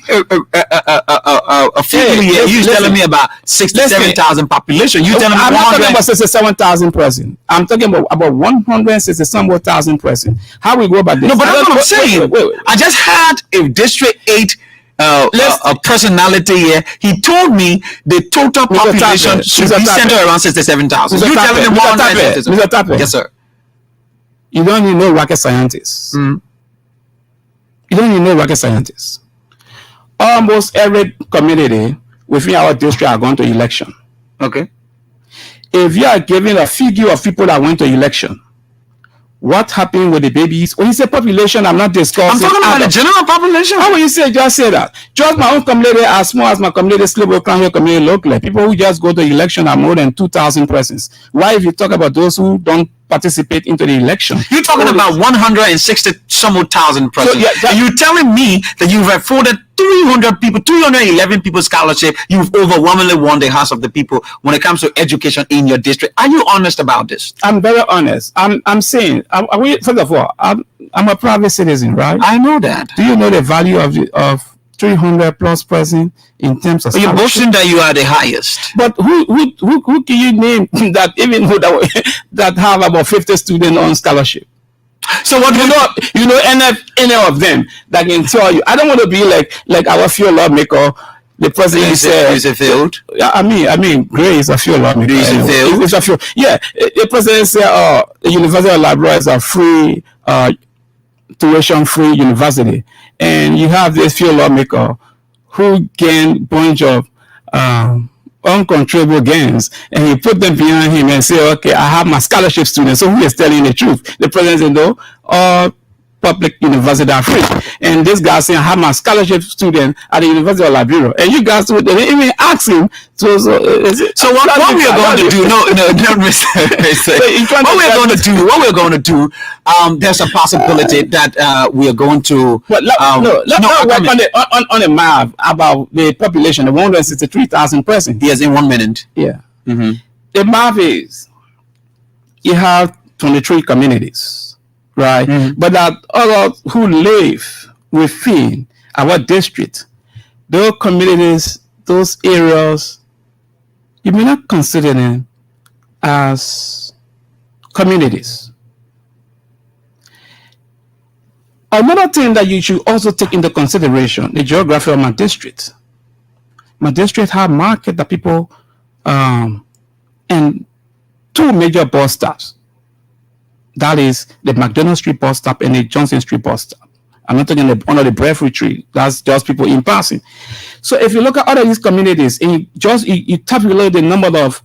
a few years. You telling me about 67,000 population. You telling me I'm not talking about 67,000 present. I'm talking about 167,000 present. How we go about this? No, but that's what I'm saying. Wait. I just had a District 8 a personality here. He told me the total population should be centered around 67,000. You telling me 167,000? Mr. Tappe. Yes, sir. You don't need no rocket scientists. You don't need no rocket scientists. Almost every community within our district are going to election. Okay. If you are giving a figure of people that went to election, what happened with the babies? When you say population, I'm not discussing. I'm talking about the general population. How will you say that? Just my own community, as small as my community, Slippery Crown community locally, people who just go to election are more than 2,000 persons. Why, if you talk about those who don't participate into the election? You're talking about 160,000 persons. So, you're telling me that you've afforded 311 people scholarship. You've overwhelmingly won the hearts of the people when it comes to education in your district. Are you honest about this? I'm very honest. I'm saying, first of all, I'm a private citizen, right? I know that. Do you know the value of 300 plus person in terms of you're boasting that you are the highest. But who can you name that even that have about 50 students on scholarship? So what you know any of them that can tell you? I don't want to be like our field lawmaker. The president said, "Is it failed?" I mean, Gray is a field lawmaker. It's a field. Yeah, the president said, the University of Liberia is a free, tuition-free university, and you have this field lawmaker who gain bunch of uncontrollable gains, and he put them behind him and say, okay, I have my scholarship students. So who is telling the truth? The president said, no, all public universities are free. And this guy saying, I have my scholarship student at the University of Liberia. And you guys would even ask him. So what we are going to do? No, Mr. What we're going to do? There's a possibility that we are going to. But let's work on the map about the population, the 163,000 persons. Yes, in 1 minute. Yeah. Mm-hmm. The map is you have 23 communities. Right, but that others who live within our district, those communities, those areas, you may not consider them as communities. Another thing that you should also take into consideration, the geography of my district. My district have market that people and two major bus stops. That is the McDonald Street bus stop and the Johnson Street bus stop. I'm not talking under the Breadfruit tree. That's just people in passing. So if you look at other these communities and you tabulate the number of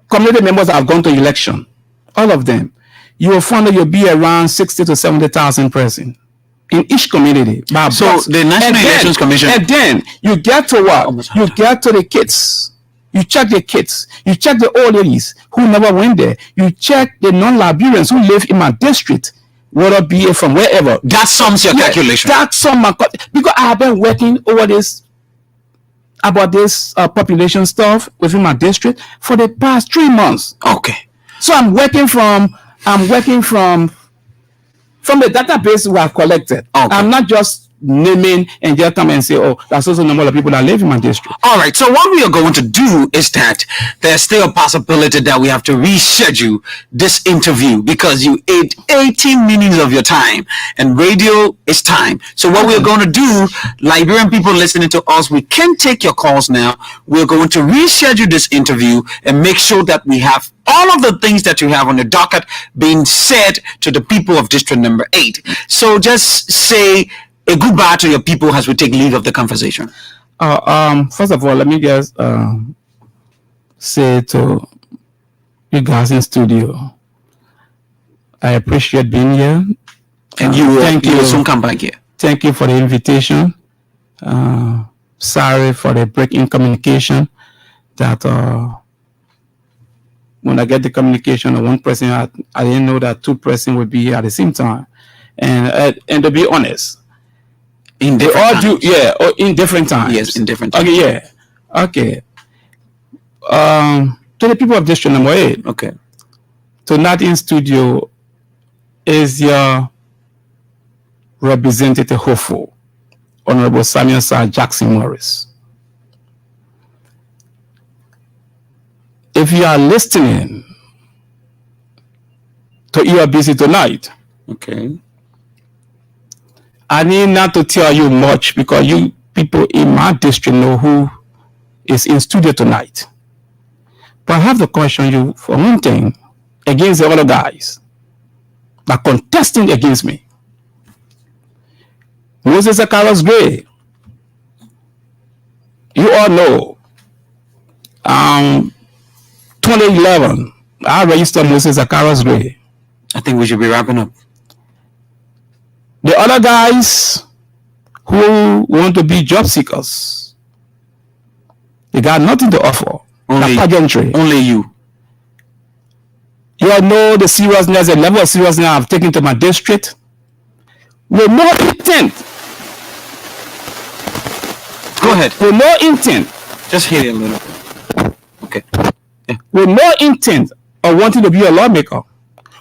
community members that have gone to election, all of them, you will find that you'll be around 60 to 70,000 present in each community. So the National Elections Commission. And then you get to what? You get to the kids. You check the kids. You check the old ladies who never went there. You check the non-Liberians who live in my district, whether be it from wherever. That sums your calculation. That sum because I have been working over this about this population stuff within my district for the past 3 months. Okay. So I'm working from the database we have collected. Okay. I'm not just naming and just come and say, oh, that's also the number of people that live in my district. All right. So what we are going to do is that there's still a possibility that we have to reschedule this interview because you ate 18 minutes of your time and radio is time. So what we're going to do, Liberian people listening to us, we can take your calls now. We're going to reschedule this interview and make sure that we have all of the things that you have on the docket being said to the people of District Number 8. So just say a goodbye to your people as we take leave of the conversation. First of all, let me just say to you guys in studio, I appreciate being here. And you will soon come back here. Thank you for the invitation. Sorry for the break in communication. That when I get the communication of one person, I didn't know that two persons would be here at the same time. And to be honest, in they all do, yeah, or in different times. Yes, in different times. Okay, yeah, okay. To the people of District Number 8, okay. Tonight in studio is your representative hopeful, Honorable Samuel Sir Jackson Morris. If you are listening to ELBC tonight, okay, I need not to tell you much because you people in my district know who is in studio tonight. But I have to question you for one thing against the other guys that contesting against me. Moses Zacharias Gray, you all know, 2011, I registered Moses Zacharias Gray. I think we should be wrapping up. The other guys who want to be job seekers, they got nothing to offer. Only you. You all know the seriousness, the level of seriousness I've taken to my district. With no intent. Go ahead. With no intent. Just hit it a little bit. Okay. Yeah. With no intent of wanting to be a lawmaker.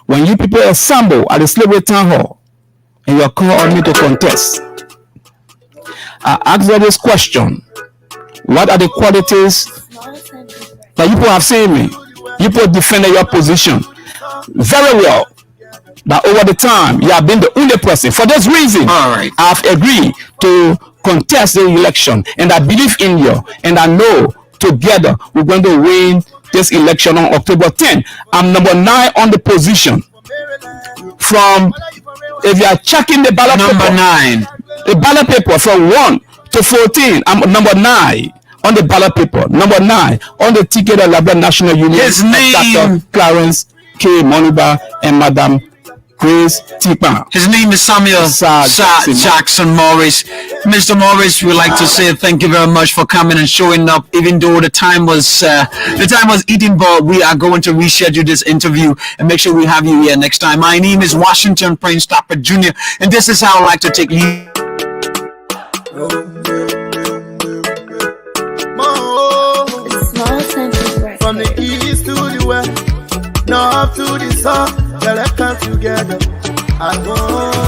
When you people assemble at the Slavery Town Hall and you call on me to contest, I ask you this question. What are the qualities that you people have seen me? You people defended your position very well. That over the time, you have been the only person. For this reason, all right, I've agreed to contest the election. And I believe in you. And I know together we're going to win this election on October 10th. I'm number 9 on the position. From, if you are checking the ballot number paper, the ballot paper from 1 to 14, I'm number 9 on the ballot paper. Number 9 on the ticket of Labrador National Union. His name, Dr. Clarence K. Moniba and Madam Grace Tipa. His name is Samuel Jackson Morris. Mr. Morris, we'd like to say thank you very much for coming and showing up. Even though the time was eating, but we are going to reschedule this interview and make sure we have you here next time. My name is Washington Prince Tapper Jr. and this is how I like to take lead. From the east to the west, north to the south, let's come together as one.